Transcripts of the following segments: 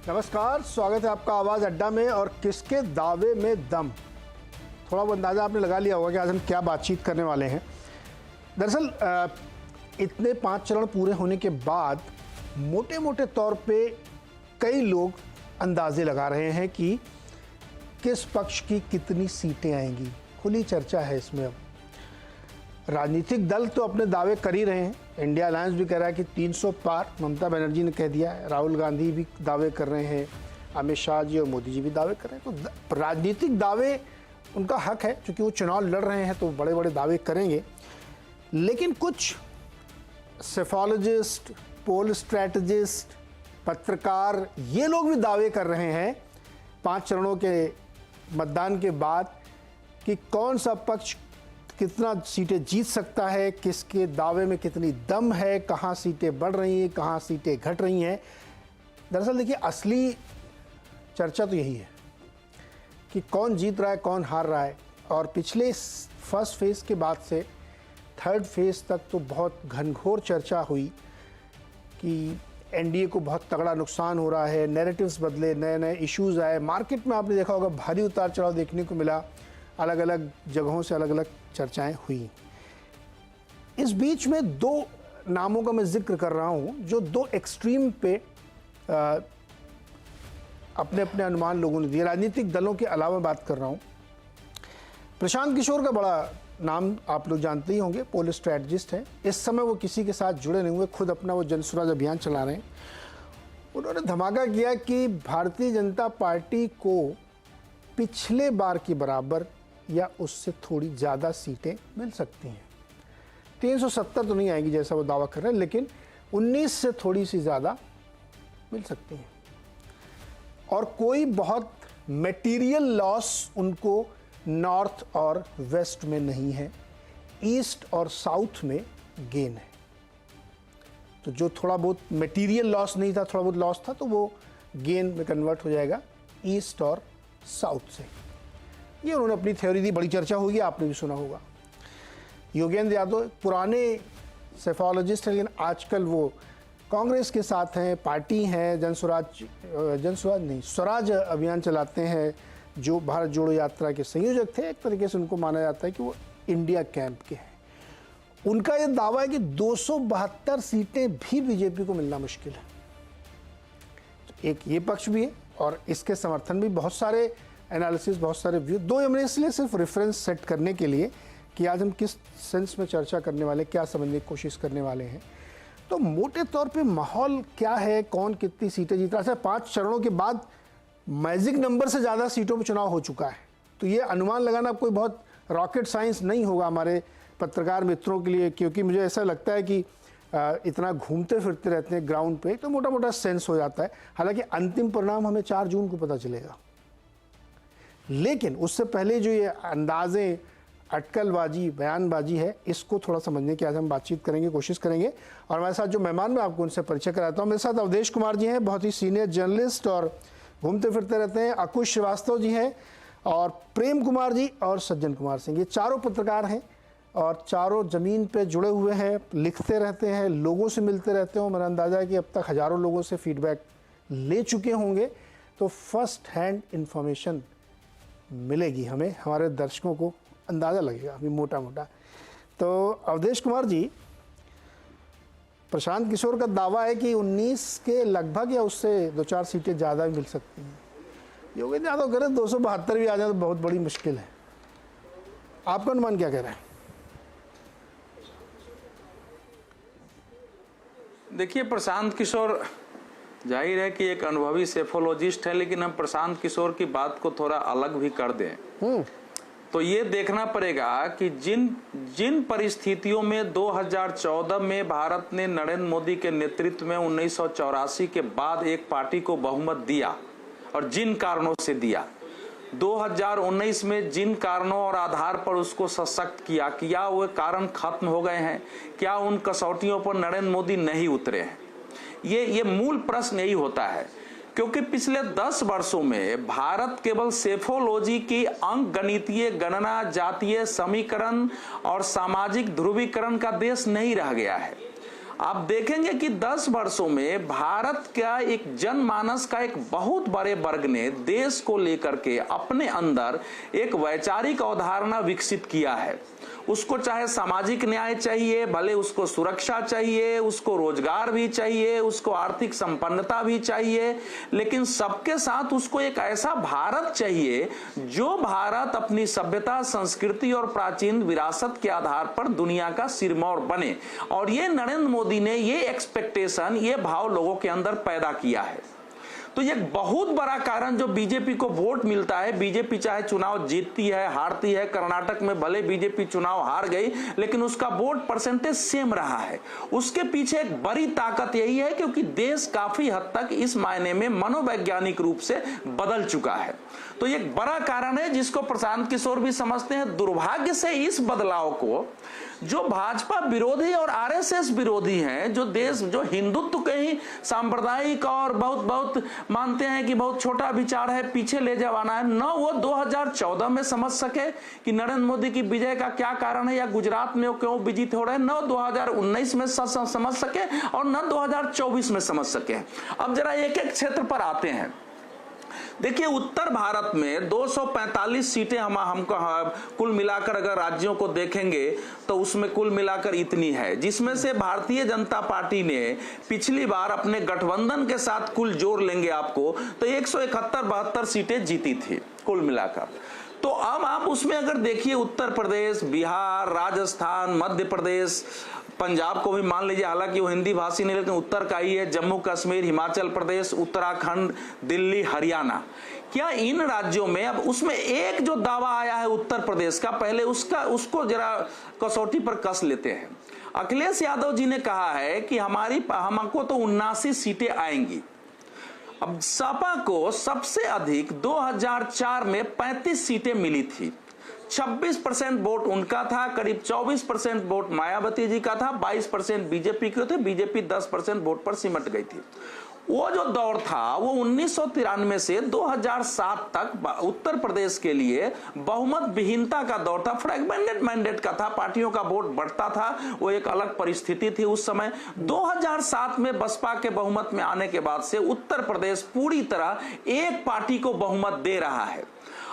नमस्कार, स्वागत है आपका आवाज़ अड्डा में। और किसके दावे में दम, थोड़ा वो अंदाज़ा आपने लगा लिया होगा कि आज हम क्या बातचीत करने वाले हैं। दरअसल इतने 5 चरण पूरे होने के बाद मोटे मोटे तौर पे कई लोग अंदाजे लगा रहे हैं कि किस पक्ष की कितनी सीटें आएंगी। खुली चर्चा है इसमें। अब राजनीतिक दल तो अपने दावे कर ही रहे हैं। इंडिया अलायंस भी कह रहा है कि 300 पार, ममता बनर्जी ने कह दिया है, राहुल गांधी भी दावे कर रहे हैं, अमित शाह जी और मोदी जी भी दावे कर रहे हैं। तो राजनीतिक दावे उनका हक है, क्योंकि वो चुनाव लड़ रहे हैं तो बड़े बड़े दावे करेंगे। लेकिन कुछ सेफोलॉजिस्ट, पोल स्ट्रैटेजिस्ट, पत्रकार, ये लोग भी दावे कर रहे हैं 5 चरणों के मतदान के बाद कि कौन सा पक्ष कितना सीटें जीत सकता है, किसके दावे में कितनी दम है, कहाँ सीटें बढ़ रही हैं, कहाँ सीटें घट रही हैं। दरअसल देखिए, असली चर्चा तो यही है कि कौन जीत रहा है, कौन हार रहा है। और पिछले फर्स्ट फेज के बाद से थर्ड फेज तक तो बहुत घनघोर चर्चा हुई कि एनडीए को बहुत तगड़ा नुकसान हो रहा है, नैरेटिव्स बदले, नए नए इश्यूज आए। मार्केट में आपने देखा होगा भारी उतार चढ़ाव देखने को मिला, अलग अलग जगहों से अलग अलग चर्चाएं हुई। इस बीच में 2 नामों का मैं जिक्र कर रहा हूं जो 2 एक्सट्रीम पे अपने अपने अनुमान लोगों ने दिए। राजनीतिक दलों के अलावा बात कर रहा हूं। प्रशांत किशोर का बड़ा नाम आप लोग जानते ही होंगे, पोल स्ट्रैटेजिस्ट है। इस समय वो किसी के साथ जुड़े नहीं हुए, खुद अपना वो जनसुराज अभियान चला रहे हैं। उन्होंने धमाका किया कि भारतीय जनता पार्टी को पिछले बार के बराबर या उससे थोड़ी ज़्यादा सीटें मिल सकती हैं। 370 तो नहीं आएगी जैसा वो दावा कर रहे हैं, लेकिन 19 से थोड़ी सी ज़्यादा मिल सकती हैं। और कोई बहुत मटेरियल लॉस उनको नॉर्थ और वेस्ट में नहीं है, ईस्ट और साउथ में गेन है। तो जो थोड़ा बहुत मटेरियल लॉस नहीं था, थोड़ा बहुत लॉस था, तो वो गेन में कन्वर्ट हो जाएगा ईस्ट और साउथ से। ये उन्होंने अपनी थ्योरी दी, बड़ी चर्चा होगी, आपने भी सुना होगा। योगेंद्र यादव पुराने सेफोलॉजिस्ट हैं, लेकिन आजकल वो कांग्रेस के साथ हैं, पार्टी हैं, स्वराज अभियान चलाते हैं, जो भारत जोड़ो यात्रा के संयोजक थे। एक तरीके से उनको माना जाता है कि वो इंडिया कैंप के हैं। उनका ये दावा है कि 272 सीटें भी बीजेपी को मिलना मुश्किल है। तो एक ये पक्ष भी है और इसके समर्थन भी बहुत सारे एनालिसिस, बहुत सारे व्यू। 2 हमने इसलिए सिर्फ रेफरेंस सेट करने के लिए कि आज हम किस सेंस में चर्चा करने वाले, क्या समझने की कोशिश करने वाले हैं। तो मोटे तौर पे माहौल क्या है, कौन कितनी सीटें जीत रहा है। 5 चरणों के बाद मैजिक नंबर से ज़्यादा सीटों पर चुनाव हो चुका है, तो ये अनुमान लगाना कोई बहुत रॉकेट साइंस नहीं होगा हमारे पत्रकार मित्रों के लिए, क्योंकि मुझे ऐसा लगता है कि इतना घूमते फिरते रहते हैं ग्राउंड पे, तो मोटा मोटा सेंस हो जाता है। हालांकि अंतिम परिणाम हमें 4 जून को पता चलेगा, लेकिन उससे पहले जो ये अंदाजे, अटकलबाजी, बयानबाजी है, इसको थोड़ा समझने की आज हम बातचीत करेंगे, कोशिश करेंगे। और हमारे साथ जो मेहमान, मैं आपको उनसे परिचय कराता हूँ। मेरे साथ अवधेश कुमार जी हैं, बहुत ही सीनियर जर्नलिस्ट और घूमते फिरते रहते हैं। अकुश श्रीवास्तव जी हैं, और प्रेम कुमार जी और सज्जन कुमार सिंह। ये चारों पत्रकार हैं और चारों ज़मीन पे जुड़े हुए हैं, लिखते रहते हैं, लोगों से मिलते रहते हैं। मेरा अंदाज़ा है कि अब तक हज़ारों लोगों से फीडबैक ले चुके होंगे, तो फर्स्ट हैंड इंफॉर्मेशन मिलेगी हमें, हमारे दर्शकों को अंदाज़ा लगेगा अभी मोटा मोटा। तो अवधेश कुमार जी, प्रशांत किशोर का दावा है कि 19 के लगभग या उससे 2-4 सीटें ज़्यादा भी मिल सकती हैं। योगेंद्र यादव कह रहे 272 भी आ जाए तो बहुत बड़ी मुश्किल है। आपका अनुमान क्या कह रहा है? देखिए, प्रशांत किशोर जाहिर है कि एक अनुभवी सेफोलॉजिस्ट है, लेकिन हम प्रशांत किशोर की बात को थोड़ा अलग भी कर दें तो ये देखना पड़ेगा कि जिन परिस्थितियों में 2014 में भारत ने नरेंद्र मोदी के नेतृत्व में 1984 के बाद एक पार्टी को बहुमत दिया, और जिन कारणों से दिया, 2019 में जिन कारणों और आधार पर उसको सशक्त किया, क्या वो कारण खत्म हो गए हैं? क्या उन कसौटियों पर नरेंद्र मोदी नहीं उतरे हैं? ये मूल प्रश्न यही होता है, क्योंकि पिछले 10 वर्षों में भारत केवल सेफोलॉजी की अंकगणितीय गणना, जातीय समीकरण और सामाजिक ध्रुवीकरण का देश नहीं रह गया है। आप देखेंगे कि 10 वर्षों में भारत का एक जनमानस का एक बहुत बड़े वर्ग ने देश को लेकर के अपने अंदर एक वैचारिक अवधारणा विकसित किया है। उसको चाहे सामाजिक न्याय चाहिए, भले उसको सुरक्षा चाहिए, उसको रोजगार भी चाहिए, उसको आर्थिक संपन्नता भी चाहिए, लेकिन सबके साथ उसको एक ऐसा भारत चाहिए जो भारत अपनी सभ्यता, संस्कृति और प्राचीन विरासत के आधार पर दुनिया का सिरमौर बने। और ये नरेंद्र मोदी ने ये एक्सपेक्टेशन, ये भाव लोगों के अंदर पैदा किया है। तो ये बहुत बड़ा कारण जो बीजेपी को वोट मिलता है, बीजेपी चाहे चुनाव जीतती है, हारती है, कर्नाटक में भले बीजेपी चुनाव हार गई लेकिन उसका वोट परसेंटेज सेम रहा है। उसके पीछे एक बड़ी ताकत यही है क्योंकि देश काफी हद तक इस मायने में मनोवैज्ञानिक रूप से बदल चुका है। तो ये एक बड़ा कारण है जिसको प्रशांत किशोर भी समझते हैं। दुर्भाग्य से इस बदलाव को जो भाजपा विरोधी और आरएसएस विरोधी हैं, जो देश जो हिंदुत्व के ही सांप्रदायिक और बहुत मानते हैं कि बहुत छोटा विचार है, पीछे ले जाना है, न वो 2014 में समझ सके कि नरेंद्र मोदी की विजय का क्या कारण है या गुजरात में वो क्यों विजित हो रहे हैं, न 2019 में समझ सके और न 2024 में समझ सके। अब जरा एक एक क्षेत्र पर आते हैं। देखिए, उत्तर भारत में 245 सीटें हमको कुल मिलाकर अगर राज्यों को देखेंगे तो उसमें कुल मिलाकर इतनी है, जिसमें से भारतीय जनता पार्टी ने पिछली बार अपने गठबंधन के साथ कुल जोड़ लेंगे आपको तो 171-72 सीटें जीती थी कुल मिलाकर। तो अब आप उसमें अगर देखिए उत्तर प्रदेश, बिहार, राजस्थान, मध्य प्रदेश, पंजाब को भी मान लीजिए, हालांकि वो हिंदी भाषी नहीं लेकिन उत्तर का ही है, जम्मू कश्मीर, हिमाचल प्रदेश, उत्तराखंड, दिल्ली, हरियाणा, क्या इन राज्यों में अब उसमें एक जो दावा आया है उत्तर प्रदेश का, पहले उसको जरा कसौटी पर कस लेते हैं। अखिलेश यादव जी ने कहा है कि हमको तो 79 सीटें आएंगी। अब सपा को सबसे अधिक 2004 में 35 सीटें मिली थी, 26% वोट उनका था, करीब 24% वोट मायावती जी का था, 22% बीजेपी के थे, बीजेपी 10% वोट पर सिमट गई थी। वो जो दौर था वो 1993 से 2007 तक उत्तर प्रदेश के लिए बहुमत विहीनता का दौर था, फ्रैगमेंटेड मैंडेट का था, पार्टियों का वोट बढ़ता था, वो एक अलग परिस्थिति थी उस समय। 2007 में बसपा के बहुमत में आने के बाद से उत्तर प्रदेश पूरी तरह एक पार्टी को बहुमत दे रहा है।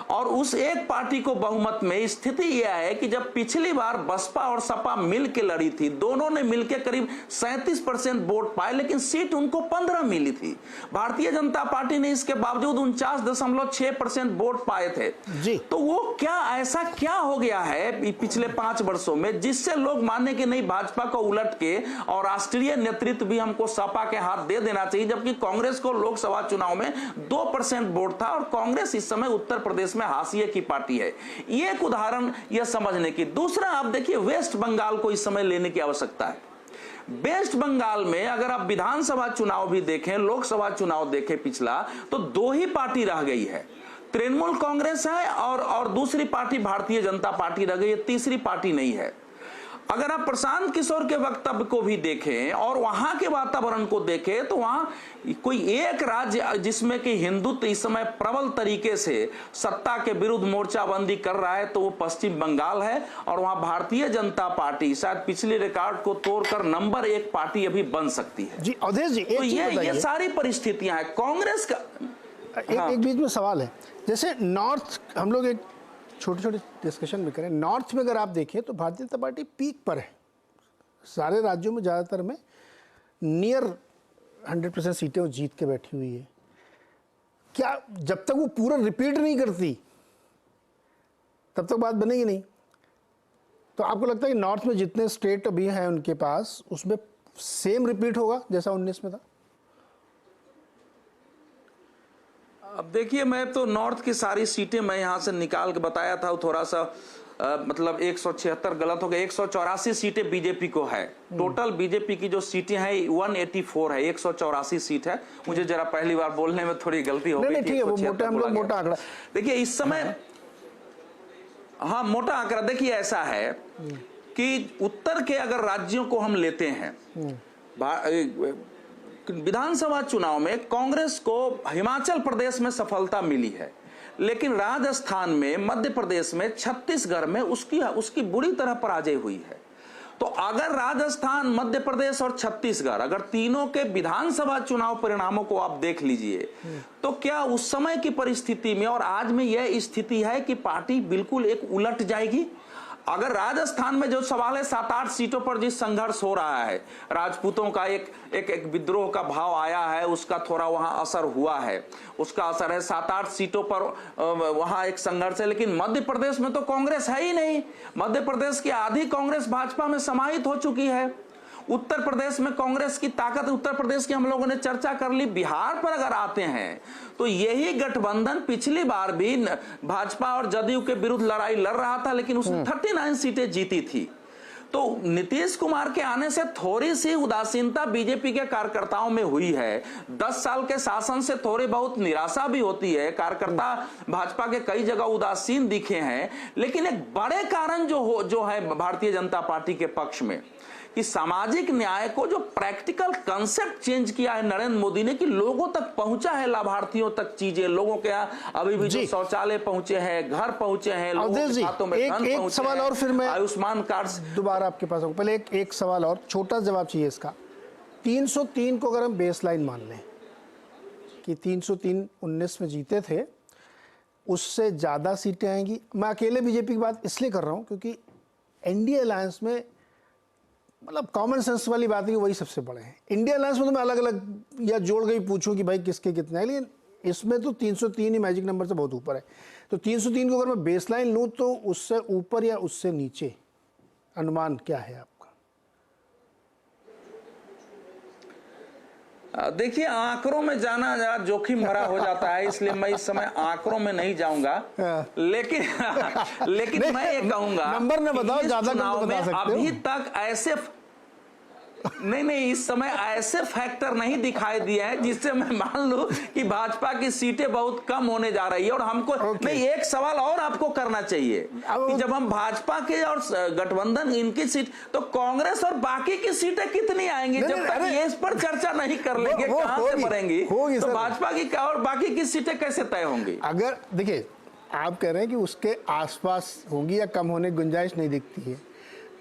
और उस एक पार्टी को बहुमत में स्थिति यह है कि जब पिछली बार बसपा और सपा मिल के लड़ी थी, दोनों ने मिलकर करीब 37% वोट पाए, लेकिन सीट उनको 15 मिली थी। भारतीय जनता पार्टी ने इसके बावजूद 49.6% वोट पाए थे जी। तो वो ऐसा क्या हो गया है पिछले 5 वर्षों में जिससे लोग माने कि नहीं, भाजपा को उलट के और राष्ट्रीय नेतृत्व भी हमको सपा के हाथ दे देना चाहिए, जबकि कांग्रेस को लोकसभा चुनाव में 2% वोट था और कांग्रेस इस समय उत्तर प्रदेश में हाशिए की पार्टी है। ये एक उदाहरण यह समझने की। दूसरा, आप देखिए वेस्ट बंगाल को इस समय लेने की आवश्यकता है। वेस्ट बंगाल में अगर आप विधानसभा चुनाव भी देखें, लोकसभा चुनाव देखें पिछला, तो 2 ही पार्टी रह गई है, तृणमूल कांग्रेस है और दूसरी पार्टी भारतीय जनता पार्टी रह गई है, तीसरी पार्टी नहीं है। अगर आप प्रशांत किशोर के वक्तव्य को भी देखें और वहां के वातावरण को देखें तो वहां कोई एक राज्य जिसमें कि हिंदुत्व इस समय प्रबल तरीके से सत्ता के विरुद्ध मोर्चाबंदी कर रहा है तो वो पश्चिम बंगाल है। और वहां भारतीय जनता पार्टी शायद पिछले रिकॉर्ड को तोड़कर नंबर 1 पार्टी अभी बन सकती है जी। अवधेश जी, तो ये सारी परिस्थितियां हैं कांग्रेस का। एक बीच में सवाल है, जैसे नॉर्थ हम लोग एक छोटे डिस्कशन में करें, नॉर्थ में अगर आप देखें तो भारतीय जनता पार्टी पीक पर है, सारे राज्यों में ज़्यादातर में नियर 100% सीटें वो जीत के बैठी हुई है। क्या जब तक वो पूरा रिपीट नहीं करती तब तक बात बनेगी नहीं? तो आपको लगता है कि नॉर्थ में जितने स्टेट अभी हैं उनके पास उसमें सेम रिपीट होगा जैसा 19 में था? अब देखिए, मैं तो नॉर्थ की सारी सीटें मैं यहां से निकाल के बताया था, थोड़ा सा मतलब 176 गलत हो गया, 184 सीटें बीजेपी को है। टोटल बीजेपी की जो सीटें हैं 184 है, 184 सीट है। मुझे जरा पहली बार बोलने में थोड़ी गलती हो गई थी। हम लोग मोटा आंकड़ा देखिए इस समय, हाँ मोटा आंकड़ा। देखिए ऐसा है कि उत्तर के अगर राज्यों को हम लेते हैं, विधानसभा चुनाव में कांग्रेस को हिमाचल प्रदेश में सफलता मिली है, लेकिन राजस्थान में, मध्य प्रदेश में, छत्तीसगढ़ में उसकी बुरी तरह पराजय हुई है। तो अगर राजस्थान, मध्य प्रदेश और छत्तीसगढ़, अगर तीनों के विधानसभा चुनाव परिणामों को आप देख लीजिए, तो क्या उस समय की परिस्थिति में और आज में यह स्थिति है कि पार्टी बिल्कुल एक उलट जाएगी। अगर राजस्थान में जो सवाल है 7-8 सीटों पर जिस संघर्ष हो रहा है, राजपूतों का एक विद्रोह का भाव आया है, उसका थोड़ा वहां असर हुआ है, उसका असर है। 7-8 सीटों पर वहां एक संघर्ष है, लेकिन मध्य प्रदेश में तो कांग्रेस है ही नहीं। मध्य प्रदेश की आधी कांग्रेस भाजपा में समाहित हो चुकी है। उत्तर प्रदेश में कांग्रेस की ताकत, उत्तर प्रदेश की हम लोगों ने चर्चा कर ली। बिहार पर अगर आते हैं तो यही गठबंधन पिछली बार भी भाजपा और जदयू के विरुद्ध लड़ाई लड़ रहा था, लेकिन उसने 39 सीटें जीती थी। तो नीतीश कुमार के आने से थोड़ी सी उदासीनता बीजेपी के कार्यकर्ताओं में हुई है। 10 साल के शासन से थोड़ी बहुत निराशा भी होती है, कार्यकर्ता भाजपा के कई जगह उदासीन दिखे हैं। लेकिन एक बड़े कारण जो है भारतीय जनता पार्टी के पक्ष में, कि सामाजिक न्याय को जो प्रैक्टिकल कंसेप्ट चेंज किया है नरेंद्र मोदी ने, कि लोगों तक पहुंचा है, लाभार्थियों तक चीजें, लोगों के यहाँ अभी भी जो शौचालय पहुंचे हैं, घर पहुंचे हैं, लोगों के हाथों में धन पहुंचे हैं, सवाल और फिर मैं आयुष्मान कार्ड दोबारा आपके पास आऊं। पहले एक सवाल और, छोटा जवाब चाहिए इसका। 303 को अगर हम बेसलाइन मान लें कि 303 19 में जीते थे, उससे ज्यादा सीटें आएंगी। मैं अकेले बीजेपी की बात इसलिए कर रहा हूं क्योंकि एनडीए अलायंस में, मतलब कॉमन सेंस वाली बात है कि वही सबसे बड़े हैं। इंडिया अलायंस में तो मैं अलग अलग या जोड़ के ही पूछूं कि भाई किसके कितने हैं, लेकिन इसमें तो 303 ही मैजिक नंबर से बहुत ऊपर है। तो 303 को अगर मैं बेसलाइन लूं तो उससे ऊपर या उससे नीचे अनुमान क्या है आपका? देखिए, आंकड़ों में जाना जरा जोखिम भरा हो जाता है, इसलिए मैं इस समय आंकड़ों में नहीं जाऊंगा। लेकिन मैं ये कहूंगा, नंबर न बताओ, ज्यादा चुनाव में बता सकते हो। अभी तक ऐसे नहीं, इस समय ऐसे फैक्टर नहीं दिखाई दिए हैं जिससे मैं मान लूं कि भाजपा की सीटें बहुत कम होने जा रही है। और हमको नहीं, एक सवाल और आपको करना चाहिए कि जब हम भाजपा के और गठबंधन इनकी सीट, तो कांग्रेस और बाकी की सीटें कितनी आएंगी? जब तक ये इस पर चर्चा नहीं कर लेंगे कहां से बढ़ेंगी, तो भाजपा की और बाकी की सीटें कैसे तय होंगी? अगर देखिए, आप कह रहे हैं कि उसके आसपास होगी या कम होने की गुंजाइश नहीं दिखती है,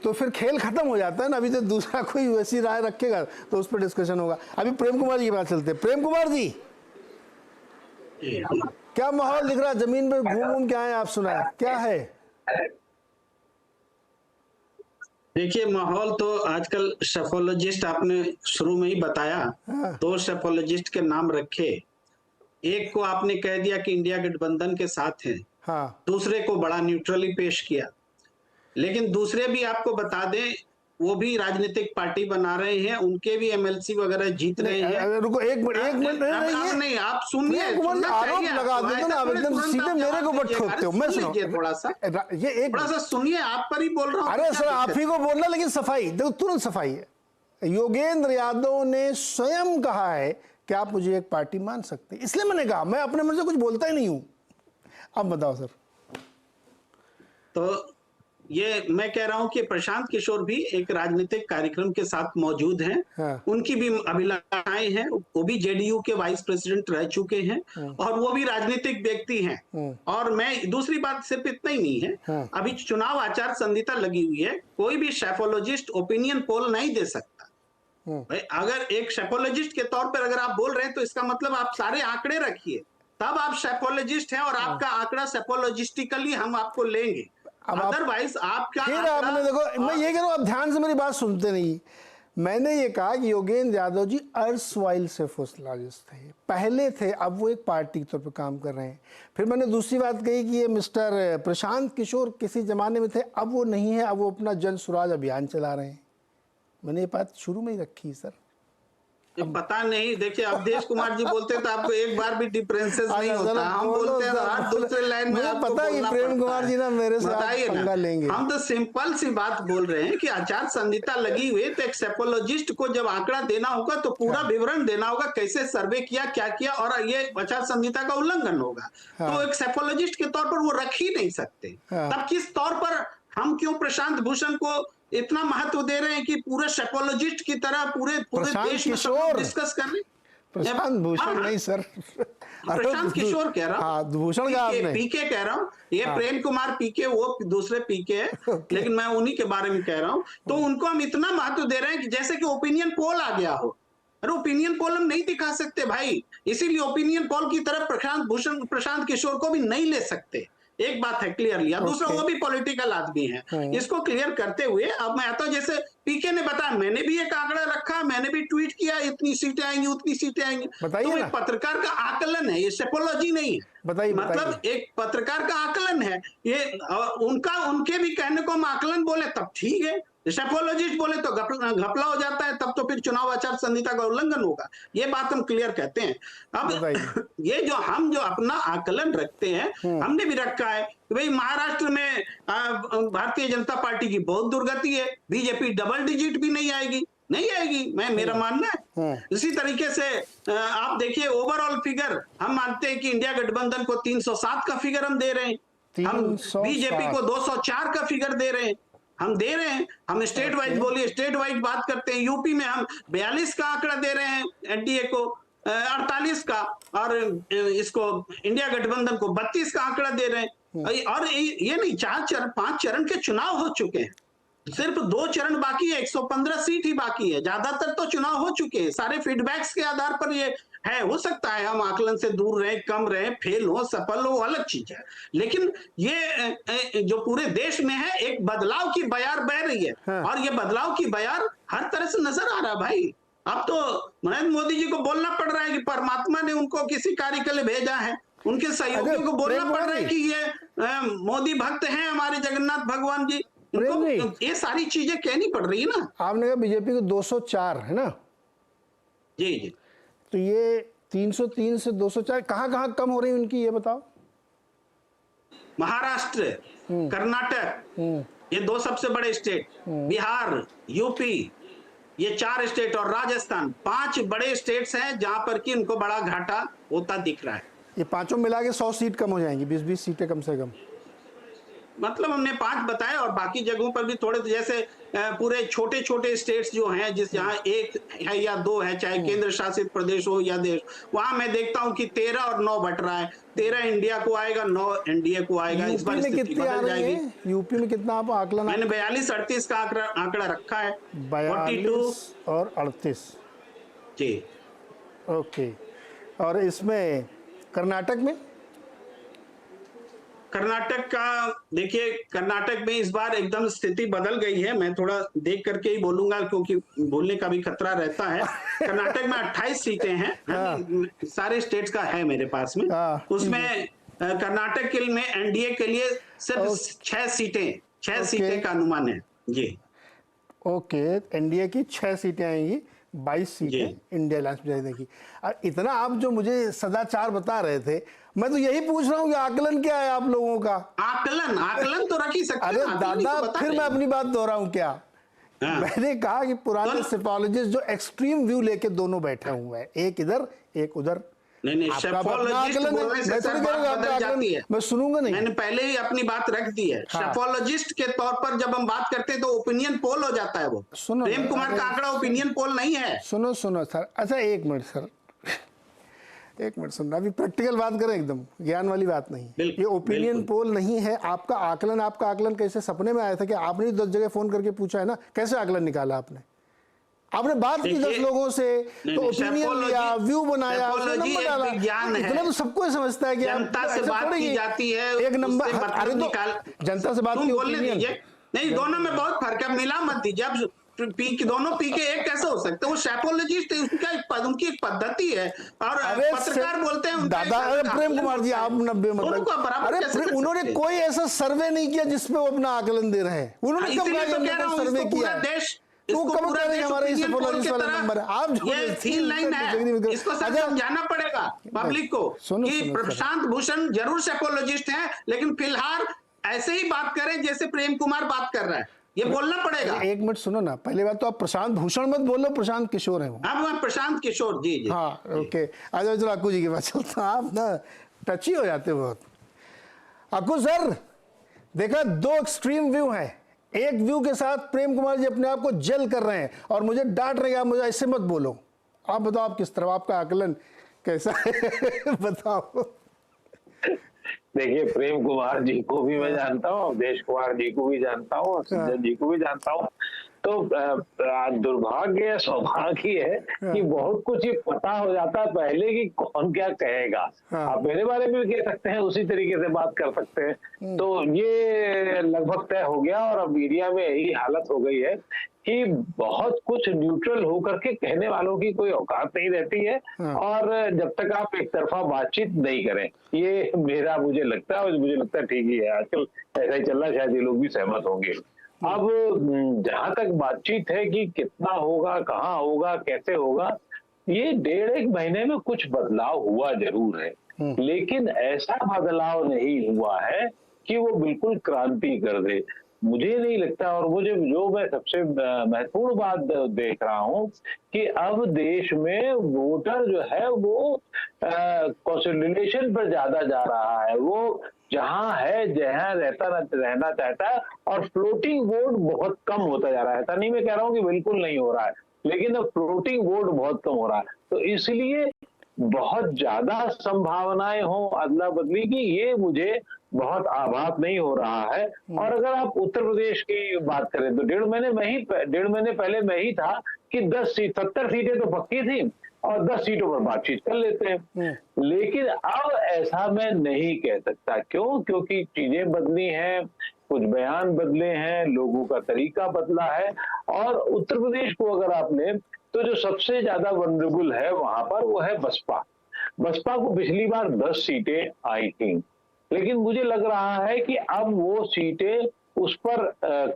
तो फिर खेल खत्म हो जाता है ना। अभी तो दूसरा कोई वैसी राय रखेगा तो उस पर डिस्कशन होगा। अभी प्रेम कुमार जी की बात चलते हैं। प्रेम कुमार जी, क्या माहौल दिख रहा है? जमीन पे घूम के आए, आप सुनाए क्या है? देखिए, माहौल तो आजकल सेफोलॉजिस्ट, आपने शुरू में ही बताया, 2 सेफोलॉजिस्ट के नाम रखे। एक को आपने कह दिया कि इंडिया गठबंधन के साथ है, दूसरे को बड़ा न्यूट्रली पेश किया। लेकिन दूसरे भी आपको बता दें, वो भी राजनीतिक पार्टी बना रहे हैं, उनके भी एमएलसी वगैरह जीत रहे हैं। रुको एक मिनट नहीं, आप सुनिए, आरोप लगा देते ना, आप एकदम सीधे मेरे को मत ठोकते हो। मैं सुनो, थोड़ा सा सुनिए, आप पर ही बोल रहा हूँ। अरे सर, आप ही को बोलना, लेकिन सफाई देखो, तुरंत सफाई है। योगेंद्र यादव ने स्वयं कहा है कि आप मुझे एक पार्टी मान सकते हैं, इसलिए मैंने कहा, मैं अपने मन से कुछ बोलता ही नहीं हूं। अब बताओ सर। तो ये मैं कह रहा हूं कि प्रशांत किशोर भी एक राजनीतिक कार्यक्रम के साथ मौजूद हैं। उनकी भी अभिलाषाएं हैं। वो भी जेडीयू के वाइस प्रेसिडेंट रह चुके हैं और वो भी राजनीतिक व्यक्ति हैं। और मैं, दूसरी बात सिर्फ इतना ही नहीं है, अभी चुनाव आचार संहिता लगी हुई है, कोई भी सेफोलॉजिस्ट ओपिनियन पोल नहीं दे सकता। भाई, अगर एक सेफोलॉजिस्ट के तौर पर अगर आप बोल रहे हैं तो इसका मतलब आप सारे आंकड़े रखिए, तब आप सेफोलॉजिस्ट हैं और आपका आंकड़ा सेफोलॉजिस्टिकली हम आपको लेंगे। अदरवाइज आपका फिर आपने देखो, मैं ये कह रहा हूं, आप ध्यान से मेरी बात सुनते नहीं। मैंने ये कहा कि योगेंद्र यादव जी अर्सवाइल सेफोलॉजिस्ट थे, पहले थे, अब वो एक पार्टी के तौर पर काम कर रहे हैं। फिर मैंने दूसरी बात कही कि ये मिस्टर प्रशांत किशोर किसी जमाने में थे, अब वो नहीं है, अब वो अपना जन स्वराज अभियान चला रहे हैं। मैंने ये बात शुरू में ही रखी सर। पता नहीं, देखिए, अवधेश कुमार जी बोलते तो आपको एक बार भी डिफरेंसेस नहीं होता। हम बोलते हैं हर दूसरे लाइन में आपको पता है, प्रेम कुमार जी ना मेरे से पंगा लेंगे। हम तो सिंपल सी बात बोल रहे हैं कि आचार संहिता लगी हुई, तो एक सेफोलॉजिस्ट को जब आंकड़ा देना होगा तो पूरा विवरण देना होगा, कैसे सर्वे किया, क्या किया, और ये आचार संहिता का उल्लंघन होगा। तो एक सेफोलॉजिस्ट के तौर पर वो रख ही नहीं सकते। तब किस तौर पर हम क्यों प्रशांत भूषण को इतना महत्व दे रहे हैं कि पूरे सेफोलॉजिस्ट की तरह पूरे देश में सब डिस्कस कर रहे हैं? प्रशांत भूषण नहीं सर, प्रशांत किशोर कह रहा हूँ। हाँ, भूषण का आपने पीके कह रहा हूँ, ये प्रेम कुमार पीके, वो दूसरे पीके है, लेकिन मैं उन्हीं के बारे में कह रहा हूँ। तो उनको हम इतना महत्व दे रहे हैं कि जैसे कि ओपिनियन पोल आ गया हो। अरे ओपिनियन पोल हम नहीं दिखा सकते भाई, इसीलिए ओपिनियन पोल की तरफ प्रशांत किशोर को भी नहीं ले सकते। एक बात है क्लियर लिया, दूसरा वो भी पॉलिटिकल आदमी है, इसको क्लियर करते हुए अब मैं आता हूं, जैसे पीके ने बताया, मैंने भी एक आंकड़ा रखा, मैंने भी ट्वीट किया, इतनी सीटें आएंगी, उतनी सीटें आएंगी। तो एक पत्रकार का आकलन है, ये सेपोलॉजी नहीं है। मतलब एक पत्रकार का आकलन है ये, उनके भी कहने को हम आकलन बोले तब ठीक है, सेपोलॉजिस्ट बोले तो घपला हो जाता है, तब तो फिर चुनाव आचार संहिता का उल्लंघन होगा। ये बात हम क्लियर कहते हैं। अब ये जो हम जो अपना आकलन रखते हैं, हमने भी रखा है कि भाई महाराष्ट्र में भारतीय जनता पार्टी की बहुत दुर्गति है, बीजेपी डबल डिजिट भी नहीं आएगी, मेरा मानना है। इसी तरीके से आप देखिए ओवरऑल फिगर, हम मानते हैं कि इंडिया गठबंधन को 307 का फिगर हम दे रहे हैं, हम बीजेपी को 204 का फिगर दे रहे हैं, हम स्टेट वाइज बोलिए, स्टेट वाइज बात करते हैं। यूपी में हम 42 का आंकड़ा दे रहे हैं एनडीए को, 48 का, और इसको इंडिया गठबंधन को 32 का आंकड़ा दे रहे हैं। और ये नहीं, 5 चरण के चुनाव हो चुके हैं, सिर्फ 2 चरण बाकी है, 115 सीट ही बाकी है, ज्यादातर तो चुनाव हो चुके हैं। सारे फीडबैक्स के आधार पर ये है, हो सकता है हम आकलन से दूर रहे, कम रहे, फेल हो, सफल हो, अलग चीज है, लेकिन ये जो पूरे देश में है, एक बदलाव की बयार बह रही है। और ये बदलाव की बयार हर तरह से नजर आ रहा है भाई। अब तो नरेंद्र मोदी जी को बोलना पड़ रहा है कि परमात्मा ने उनको किसी कार्य के लिए भेजा है, उनके सहयोगियों को बोलना पड़ रहा है कि ये मोदी भक्त हैं हमारे जगन्नाथ भगवान जी, इनको ये सारी चीजें कहनी पड़ रही है ना। आपने कहा बीजेपी को 204 है ना? जी। तो ये 303 से 204 कहाँ कम हो रही है उनकी, ये बताओ। महाराष्ट्र, कर्नाटक, ये 2 सबसे बड़े स्टेट, बिहार, यूपी, ये 4 स्टेट, और राजस्थान, 5 बड़े स्टेट्स हैं जहां पर कि उनको बड़ा घाटा होता दिख रहा है। ये पांचों मिला के 100 सीट कम हो जाएंगी, 20-20 सीटें कम से कम। मतलब हमने 5 बताए, और बाकी जगहों पर भी थोड़े, जैसे पूरे छोटे छोटे स्टेट्स जो हैं, जिस जहाँ 1 है या 2 है, चाहे केंद्र शासित प्रदेश हो या देश, वहां मैं देखता हूं कि 13 और 9 बट रहा है, 13 इंडिया को आएगा, 9 एनडीए को आएगा। इस बार स्थिति बदल जाएगी। यूपी में कितना आप आकलन? मैंने 42-38 का आंकड़ा रखा है, 42 और 38 जी। ओके, और इसमें कर्नाटक का देखिए, कर्नाटक में इस बार एकदम स्थिति बदल गई है। मैं थोड़ा देख करके ही बोलूंगा, क्योंकि बोलने का भी खतरा रहता है। कर्नाटक में 28 सीटें हैं, सारे स्टेट्स का है मेरे पास में। उसमें कर्नाटक के में एनडीए के लिए सिर्फ 6 सीटें का अनुमान है जी। ओके, एनडीए की 6 सीटें आएंगी, 22 सीटें इंडिया अलायंस में की। इतना आप जो मुझे सदाचार बता रहे थे, मैं तो यही पूछ रहा हूँ कि आकलन क्या है आप लोगों का? आकलन तो रख ही सकते हैं। अरे दादा, फिर मैं अपनी बात दोहराऊं क्या? मैंने कहा कि पुराने सेफोलॉजिस्ट जो एक्सट्रीम व्यू लेके दोनों बैठे हुए हैं, एक इधर एक उधर। नहीं, मैं सुनूंगा नहीं, मैंने पहले ही अपनी बात रख दी है। सेफोलॉजिस्ट के तौर पर जब हम बात करते हैं तो ओपिनियन पोल हो जाता है वो। सुनो, प्रेम कुमार का आंकड़ा ओपिनियन पोल नहीं है। सुनो सर, अच्छा एक मिनट सर, एक मिनट सुनना, अभी प्रैक्टिकल बात करें, एकदम ज्ञान वाली बात नहीं। ये ओपिनियन पोल नहीं है। आपका आकलन कैसे सपने में आया था कि आपने 10 जगह फोन करके पूछा है ना, कैसे आकलन निकाला आपने बात की 10 लोगों से, तो ओपिनियन लिया, व्यू बनाया, नंबर डाला। इतना तो सबको समझता है कि जनता से बात की जाती है, एक नंबर। अरे तो जनता से बात की, बोलने दीजिए। नहीं, दोनों में बहुत फर्क है, मिला मत दीजिए। अब दोनों पीके एक कैसे हो सकते हैं? वो सेपोलॉजिस्ट है, उनकी एक पद्धति है, और पत्रकार बोलते हैं दादा। प्रेम कुमार जी, आप 90 मतलब, उन्होंने कोई ऐसा सर्वे नहीं किया जिसपे वो अपना आकलन दे रहे हैं। उन्होंने सर्वे किया? देश समझाना पड़ेगा पब्लिक को कि प्रशांत भूषण जरूर सेपोलॉजिस्ट हैं, लेकिन फिलहाल ऐसे ही बात करें जैसे प्रेम कुमार बात कर रहा है, ये बोलना पड़ेगा। एक मिनट सुनो ना, पहली बात तो आप प्रशांत भूषण मत बोलो, प्रशांत किशोर है वो। मैं प्रशांत किशोर जी। हाँ, ओके। आ जाओ, चलो अक्कू जी के पास चलता। आप ना टची हो जाते बहुत। अक्कू सर, देखा 2 एक्सट्रीम व्यू है। एक व्यू के साथ प्रेम कुमार जी अपने आप को जेल कर रहे हैं और मुझे डांट रहे हैं, आप मुझे ऐसे मत बोलो। आप बताओ, आप किस तरह, आपका आकलन कैसा है बताओ। देखिए, प्रेम कुमार जी को भी मैं जानता हूँ, अवधेश कुमार जी को भी जानता हूँ और सज्जन जी को भी जानता हूँ। तो दुर्भाग्य या सौभाग्य है कि बहुत कुछ ये पता हो जाता है पहले कि कौन क्या कहेगा। आप मेरे बारे में भी कह सकते हैं, उसी तरीके से बात कर सकते हैं। तो ये लगभग तय हो गया और अब मीडिया में यही हालत हो गई है कि बहुत कुछ न्यूट्रल होकर के कहने वालों की कोई औकात नहीं रहती है। और जब तक आप एक तरफा बातचीत नहीं करें, ये मेरा मुझे लगता है, और मुझे लगता है ठीक ही है, आजकल ऐसा ही चल रहा है, शायद ये लोग भी सहमत होंगे। अब जहां तक बातचीत है कि कितना होगा, कहाँ होगा, कैसे होगा, ये 1.5 महीने में कुछ बदलाव हुआ जरूर है, लेकिन ऐसा बदलाव नहीं हुआ है कि वो बिल्कुल क्रांति कर दे। मुझे नहीं लगता। और मुझे जो मैं सबसे महत्वपूर्ण बात देख रहा हूं कि अब देश में वोटर जो है वो कंसोलिडेशन पर ज्यादा जा रहा है। वो जहां है, जहां रहना चाहता है, और फ्लोटिंग वोट बहुत कम होता जा रहा है। ऐसा नहीं मैं कह रहा हूं कि बिल्कुल नहीं हो रहा है, लेकिन अब फ्लोटिंग वोट बहुत कम हो रहा है। तो इसलिए बहुत ज्यादा संभावनाएं हो अदला बदली की, ये मुझे बहुत आभास नहीं हो रहा है। और अगर आप उत्तर प्रदेश की बात करें तो 1.5 महीने पहले मैं ही था कि 70 सीटें तो पक्की थी और 10 सीटों पर बातचीत कर लेते हैं। लेकिन अब ऐसा मैं नहीं कह सकता। क्यों? क्योंकि चीजें बदली हैं, कुछ बयान बदले हैं, लोगों का तरीका बदला है। और उत्तर प्रदेश को अगर आप लें तो जो सबसे ज्यादा वनरेबल है वहां पर वो है बसपा। बसपा को पिछली बार 10 सीटें आई थी, लेकिन मुझे लग रहा है कि अब वो सीटें उस पर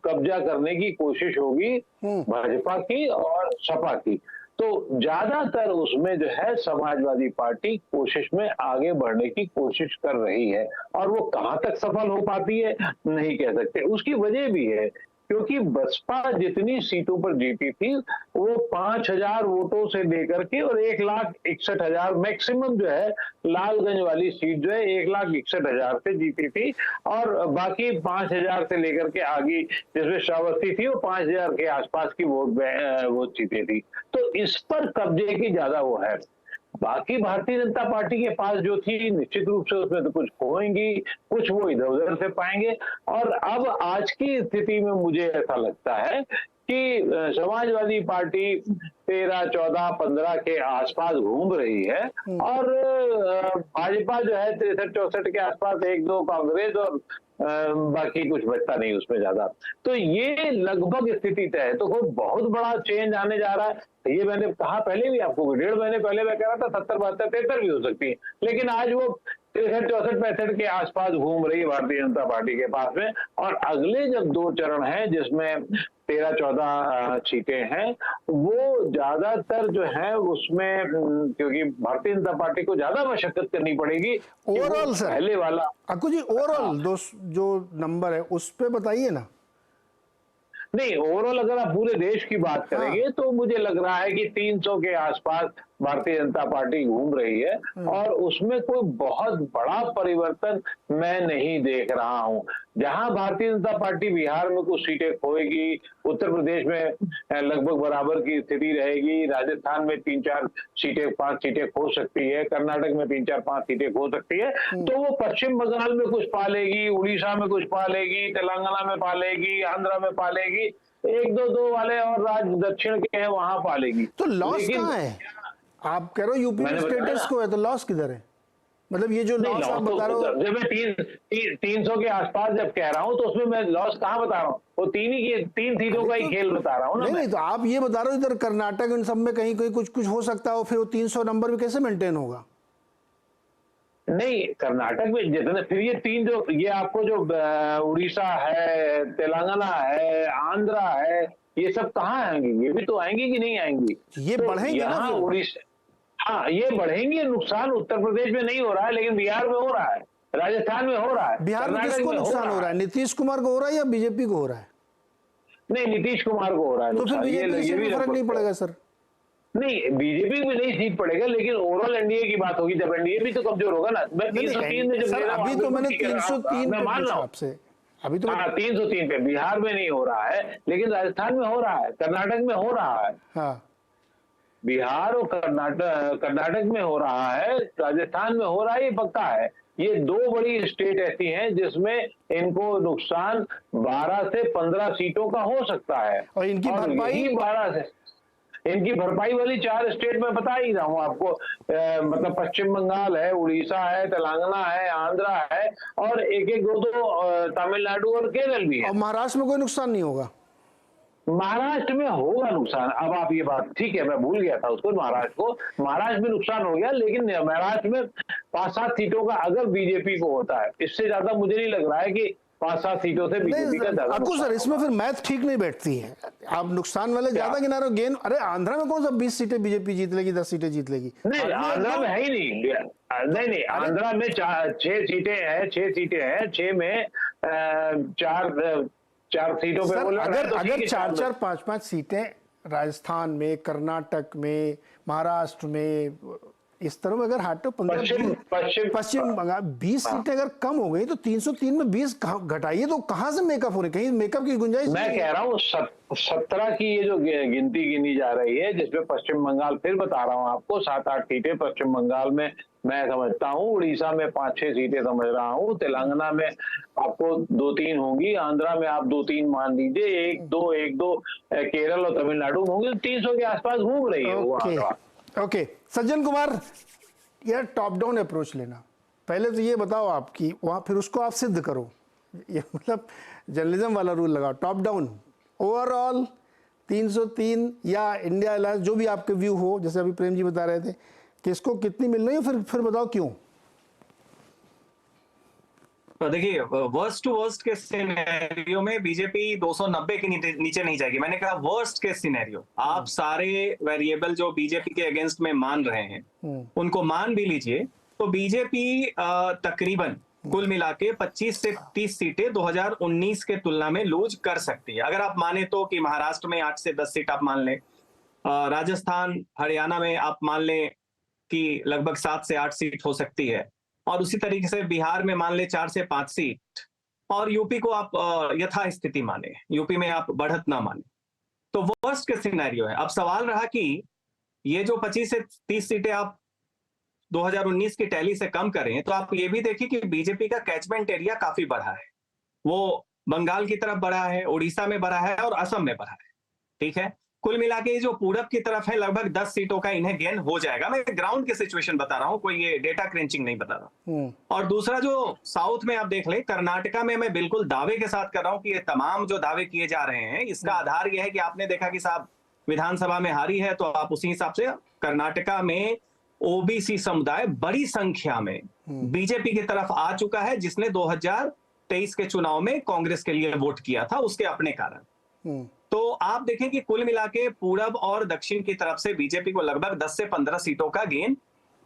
कब्जा करने की कोशिश होगी भाजपा की और सपा की। तो ज्यादातर उसमें जो है समाजवादी पार्टी कोशिश में आगे बढ़ने की कोशिश कर रही है। और वो कहां तक सफल हो पाती है नहीं कह सकते। उसकी वजह भी है क्योंकि बसपा जितनी सीटों पर जीती थी वो 5,000 वोटों से लेकर के और 1,61,000 मैक्सिमम जो है लालगंज वाली सीट जो है 1,61,000 से जीती थी। और बाकी 5,000 से लेकर के आगे जिसमें श्रावस्ती थी वो 5,000 के आसपास की वोट जीती थी। तो इस पर कब्जे की ज्यादा वो है। बाकी भारतीय जनता पार्टी के पास जो थी निश्चित रूप से उसमें तो कुछ खोएंगी, कुछ वो इधर उधर से पाएंगे। और अब आज की स्थिति में मुझे ऐसा लगता है कि समाजवादी पार्टी 13, 14, 15 के आसपास घूम रही है और भाजपा जो है 63-64 के आसपास, 1-2 कांग्रेस और बाकी कुछ बचता नहीं उसमें ज्यादा। तो ये लगभग स्थिति तय है। तो कोई बहुत बड़ा चेंज आने जा रहा है ये मैंने कहा पहले भी आपको, 1.5 महीने पहले मैं कह रहा था 70, 72, 73 भी हो सकती है, लेकिन आज वो 63, 64, 65 के आसपास घूम रही है भारतीय जनता पार्टी के पास में। और अगले जब 2 चरण हैं जिसमें 13, 14 सीटें हैं, वो ज्यादातर जो है उसमें क्योंकि भारतीय जनता पार्टी को ज्यादा मशक्कत करनी पड़ेगी। ओवरऑल सर पहले वाला अक्कू जी, ओवरऑल जो नंबर है उस पे बताइए ना। नहीं, ओवरऑल अगर आप पूरे देश की बात करेंगे तो मुझे लग रहा है कि 300 के आसपास भारतीय जनता पार्टी घूम रही है और उसमें कोई बहुत बड़ा परिवर्तन मैं नहीं देख रहा हूं। जहां भारतीय जनता पार्टी बिहार में कुछ सीटें खोएगी, उत्तर प्रदेश में लगभग बराबर की स्थिति रहेगी, राजस्थान में 3-4 सीटें 5 सीटें खो सकती है, कर्नाटक में 3-4, 5 सीटें खो सकती है, तो वो पश्चिम बंगाल में कुछ पा लेगी, उड़ीसा में कुछ पा लेगी, तेलंगाना में पा लेगी, आंध्रा में पा लेगी, 1-2 वाले और राज्य दक्षिण के हैं वहां पा लेगी। तो लॉस कहाँ है? आप कह रहे हो यूपी में स्टेटस को है, तो लॉस किधर है? मतलब ये जो लॉस आप बता रहे हो, जब मैं 300 के आसपास जब कह रहा हूं तो उसमें मैं लॉस कहाँ बता रहा हूँ? वो 3 सीटों का ही खेल बता रहा हूँ ना। नहीं, तो आप ये बता रहे हो इधर कर्नाटक इन सब में कहीं कहीं कुछ हो सकता हो, फिर वो 300 नंबर भी कैसे मेंटेन होगा? नहीं, कर्नाटक में जितने फिर ये 3 जो ये आपको जो उड़ीसा है, तेलंगाना है, आंध्रा है, ये सब कहाँ आएंगी? ये भी तो आएंगी कि नहीं आएंगी? ये तो बढ़ेंगे ना उड़ीसा, हाँ ये बढ़ेंगे। नुकसान उत्तर प्रदेश में नहीं हो रहा है लेकिन बिहार में हो रहा है, राजस्थान में हो रहा है। बिहार में किसको नुकसान हो रहा है? नीतीश कुमार को हो रहा है या बीजेपी को हो रहा है? नहीं, नीतीश कुमार को हो रहा है। तो फिर बीजेपी में फर्क नहीं पड़ेगा सर? नहीं, बीजेपी में नहीं सीट पड़ेगा, लेकिन ओवरऑल एनडीए की बात होगी जब एनडीए भी तो कमजोर होगा ना। मैं 303 में सर अभी तो मैंने 303 मैं मान रहा हूँ आपसे, अभी तो 303 पे बिहार में नहीं हो रहा है लेकिन राजस्थान में हो रहा है, कर्नाटक में हो रहा है। हाँ, बिहार और कर्नाटक में हो रहा है, राजस्थान में हो रहा है, ये पक्का है। ये दो बड़ी स्टेट ऐसी हैं जिसमें इनको नुकसान 12 से 15 सीटों का हो सकता है। और इनकी भरपाई 12 से इनकी भरपाई वाली 4 स्टेट में बता ही रहा हूं आपको। मतलब पश्चिम बंगाल है, उड़ीसा है, तेलंगाना है, आंध्रा है, और एक एक दो तमिलनाडु और केरल भी है। और महाराष्ट्र में कोई नुकसान नहीं होगा? महाराष्ट्र में होगा नुकसान। अब आप ये बात, ठीक है, मैं भूल गया था उसको, महाराष्ट्र में नुकसान हो गया, लेकिन महाराष्ट्र में 5-7 सीटों का अगर बीजेपी को होता है, इससे ज्यादा मुझे नहीं लग रहा है कि 5-7 सीटों से बीजेपी का ज्यादा। आपको सर इसमें फिर मैथ ठीक नहीं बैठती है। आप नुकसान वाले ज्यादा गिना रहे हो, गेन। अरे आंध्रा में कौन सा 20 सीटें बीजेपी जीत लेगी, 10 सीटें जीत लेगी? नहीं, आंध्रा में है ही नहीं, आंध्रा में 6 सीटें हैं, 6 में 4 सीटों पे बोल रहे हैं। अगर 4-4, 5-5 सीटें राजस्थान में, कर्नाटक में, महाराष्ट्र में, इस तरह में अगर हटो 15 पश्चिम बंगाल 20 सीटें अगर कम हो गई तो 303 में 20 घटाइए तो कहां से मेकअप हो रही? कहीं मेकअप की गुंजाइश? मैं कह रहा हूँ 17 की ये जो गिनती गिनी जा रही है, जिसमें पश्चिम बंगाल, फिर बता रहा हूँ आपको, 7-8 सीटें पश्चिम बंगाल में मैं समझता हूँ, उड़ीसा में 5-6 सीटें समझ रहा हूँ, तेलंगाना में आपको 2-3 होंगी, आंध्रा में आप 2-3 मान लीजिए, 1-2 केरल और तमिलनाडु में होंगी, तो 300 के आसपास घूम रही है। ओके सज्जन कुमार, यार टॉप डाउन अप्रोच लेना, पहले तो ये बताओ आपकी वहां, फिर उसको आप सिद्ध करो। ये मतलब जर्नलिज्म वाला रूल लगाओ। टॉप डाउन ओवरऑल 303 या इंडिया अलायंस, जो भी आपके व्यू हो, जैसे अभी प्रेम जी बता रहे थे, किसको कितनी मिल रही है, फिर बताओ क्यों। तो देखिए, वर्स्ट टू वर्स्ट के सिनेरियो में बीजेपी 290 के नीचे नहीं जाएगी। मैंने कहा वर्स्ट के सिनेरियो, आप सारे वेरिएबल जो बीजेपी के अगेंस्ट में मान रहे हैं उनको मान भी लीजिए, तो बीजेपी तकरीबन कुल मिला के 25 से 30 सीटें 2019 के तुलना में लूज कर सकती है। अगर आप माने तो कि महाराष्ट्र में 8 से 10 सीट आप मान लें, राजस्थान हरियाणा में आप मान लें कि लगभग 7 से 8 सीट हो सकती है, और उसी तरीके से बिहार में मान ले 4 से 5 सीट, और यूपी को आप यथास्थिति माने, यूपी में आप बढ़त ना माने, तो वर्स्ट के सिनेरियो है। अब सवाल रहा कि ये जो 25 से 30 सीटें आप 2019 की टैली से कम करें, तो आप ये भी देखिए कि बीजेपी का कैचमेंट एरिया काफी बढ़ा है, वो बंगाल की तरफ बढ़ा है, उड़ीसा में बढ़ा है और असम में बढ़ा है। ठीक है, कुल मिला के जो पूरब की तरफ है लगभग 10 सीटों का इन्हें गेन हो जाएगा। मैं ग्राउंड की सिचुएशन बता रहा हूं, कोई ये डेटा क्रेंचिंग नहीं बता रहा। और दूसरा जो साउथ में आप देख ले, कर्नाटका में मैं बिल्कुल दावे के साथ कर रहा हूं कि ये तमाम जो दावे किए जा रहे हैं, इसका आधार यह है कि आपने देखा कि साहब विधानसभा में हारी है, तो आप उसी हिसाब से कर्नाटका में ओबीसी समुदाय बड़ी संख्या में बीजेपी की तरफ आ चुका है, जिसने 2023 के चुनाव में कांग्रेस के लिए वोट किया था उसके अपने कारण। तो आप देखें कि कुल मिला के पूरब और दक्षिण की तरफ से बीजेपी को लगभग 10 से 15 सीटों का गेन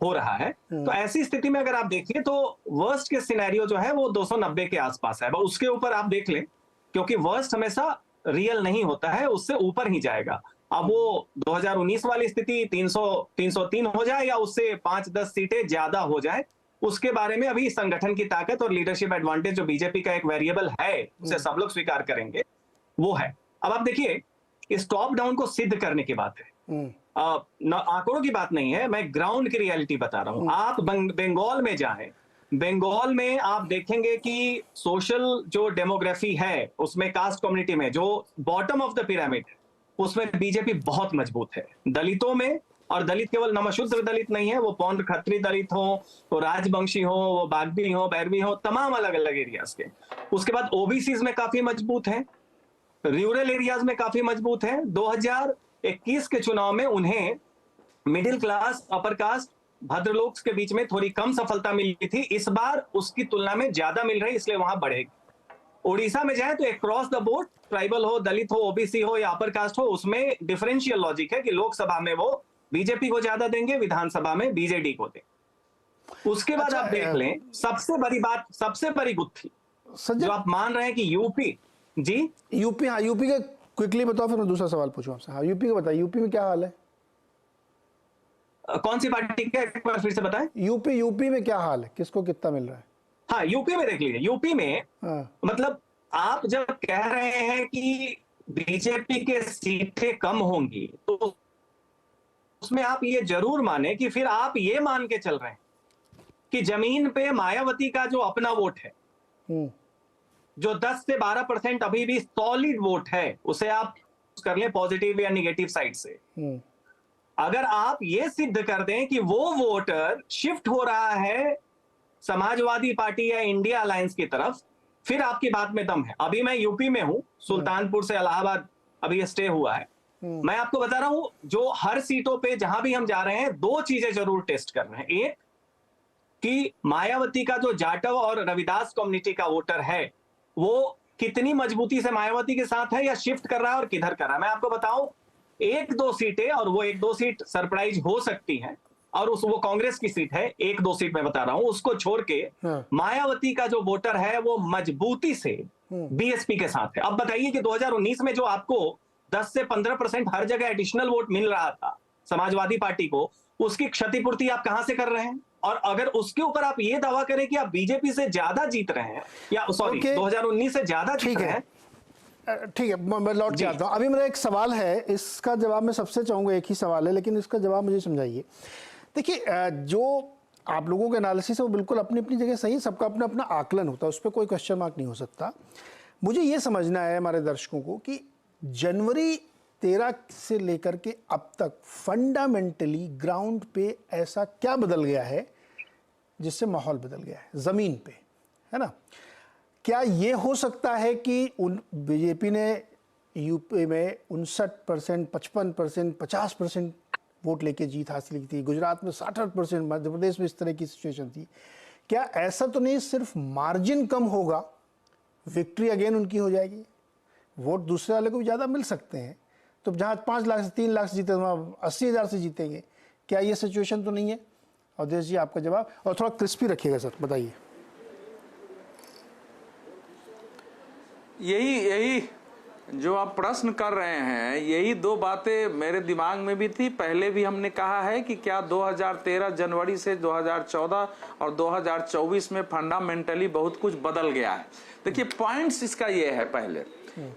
हो रहा है। तो ऐसी स्थिति में अगर आप देखिए तो वर्स्ट के सिनेरियो जो है वो 290 के आसपास है। उसके ऊपर आप देख लें, क्योंकि वर्स्ट हमेशा रियल नहीं होता है, उससे ऊपर ही जाएगा। अब वो 2019 वाली स्थिति 303 हो जाए या उससे 5-10 सीटें ज्यादा हो जाए, उसके बारे में अभी संगठन की ताकत और लीडरशिप एडवांटेज जो बीजेपी का एक वेरिएबल है, उसे सब लोग स्वीकार करेंगे, वो है। अब आप देखिए, इस टॉप डाउन को सिद्ध करने की बात है, आंकड़ों की बात नहीं है, मैं ग्राउंड की रियलिटी बता रहा हूं। आप बंगाल में जाएं, बंगाल में आप देखेंगे कि सोशल जो डेमोग्राफी है उसमें कास्ट कम्युनिटी में जो बॉटम ऑफ द पिरामिड, उसमें बीजेपी बहुत मजबूत है। दलितों में, और दलित केवल नमशूद्र दलित नहीं है, वो पौंड खत्री दलित हो, वो राजवंशी हो, वो बागदी हो, बैरवी हो, तमाम अलग अलग एरियाज के। उसके बाद ओबीसीज में काफी मजबूत है, रूरल एरियाज में काफी मजबूत है। 2021 के चुनाव में उन्हें middle class, upper caste, bhadralok के बीच में थोड़ी कम सफलता मिली थी, इस बार उसकी तुलना में ज्यादा मिल रही, इसलिए वहां बढ़ेगी। ओडिशा में जाए तो एक क्रॉस द बोर्ड, ट्राइबल हो, दलित हो, ओबीसी हो या अपर कास्ट हो, उसमें डिफरेंशियल लॉजिक है कि लोकसभा में वो बीजेपी को ज्यादा देंगे, विधानसभा में बीजेडी को देंगे। उसके बाद आप देख लें, सबसे बड़ी बात, सबसे बड़ी गुत्थी जो आप मान रहे हैं कि यूपी, जी यूपी, हाँ यूपी का क्विकली बताओ, फिर मैं दूसरा सवाल पूछूं आपसे। हाँ यूपी का बताइए, यूपी में क्या हाल है? कौन सी पार्टी का, एक बार फिर से बताएं। यूपी में क्या हाल है, किसको कितना मिल रहा है? हाँ, यूपी में देख लीजिए, यूपी में मतलब आप जब कह रहे हैं कि बीजेपी के सीटें कम होंगी, तो उसमें आप ये जरूर माने कि फिर आप ये मान के चल रहे हैं कि जमीन पे मायावती का जो अपना वोट है, जो 10 से 12% अभी भी सॉलिड वोट है, उसे आप कर लें पॉजिटिव या निगेटिव साइड से। अगर आप ये सिद्ध कर दें कि वो वोटर शिफ्ट हो रहा है समाजवादी पार्टी या इंडिया अलायंस की तरफ, फिर आपकी बात में दम है। अभी मैं यूपी में हूं, सुल्तानपुर से इलाहाबाद अभी स्टे हुआ है। मैं आपको बता रहा हूं, जो हर सीटों पे जहां भी हम जा रहे हैं, दो चीजें जरूर टेस्ट कर रहे हैं। एक कि मायावती का जो जाटव और रविदास कम्युनिटी का वोटर है, वो कितनी मजबूती से मायावती के साथ है या शिफ्ट कर रहा है और किधर कर रहा है। मैं आपको बताऊं, 1-2 सीटें, और वो 1-2 सीट सरप्राइज हो सकती है, और वो कांग्रेस की सीट है, 1-2 सीट मैं बता रहा हूं, उसको छोड़ के मायावती का जो वोटर है वो मजबूती से बीएसपी के साथ है। अब बताइए कि 2019 में जो आपको 10 से 15% हर जगह एडिशनल वोट मिल रहा था समाजवादी पार्टी को, उसकी क्षतिपूर्ति आप कहां से कर रहे हैं? और अगर उसके ऊपर आप ये दावा करें कि आप बीजेपी से ज्यादा जीत रहे हैं, या सॉरी 2019 से ज्यादा जीत रहे हैं, ठीक है, मैं लौट के आता हूं। अभी मेरा एक सवाल है, इसका जवाब मैं सबसे चाहूंगा, एक ही सवाल है, लेकिन इसका जवाब मुझे समझाइए। देखिए, जो आप लोगों के एनालिसिस है वो बिल्कुल अपनी अपनी जगह सही है, सबका अपना अपना आकलन होता है, उस पर कोई क्वेश्चन मार्क नहीं हो सकता। मुझे ये समझना है हमारे दर्शकों को कि जनवरी 13 से लेकर के अब तक फंडामेंटली ग्राउंड पे ऐसा क्या बदल गया है जिससे माहौल बदल गया है ज़मीन पे, है ना? क्या ये हो सकता है कि बीजेपी ने यूपी में 59%, 55%, 50% वोट लेके जीत हासिल की थी, गुजरात में 68%, मध्य प्रदेश में इस तरह की सिचुएशन थी? क्या ऐसा तो नहीं सिर्फ मार्जिन कम होगा, विक्ट्री अगेन उनकी हो जाएगी, वोट दूसरे वाले को भी ज़्यादा मिल सकते हैं, तो जहाँ 5 लाख से 3 लाख से जीते वहाँ 80,000 से जीतेंगे? क्या ये सिचुएशन तो नहीं है? अवधेश जी, आपका जवाब, और थोड़ा क्रिस्पी रखिएगा सर, बताइए। यही जो आप प्रश्न कर रहे हैं, यही दो बातें मेरे दिमाग में भी थी। पहले भी हमने कहा है कि क्या 2013 जनवरी से 2014 और 2024 में फंडामेंटली बहुत कुछ बदल गया है। देखिए, पॉइंट्स इसका ये है पहले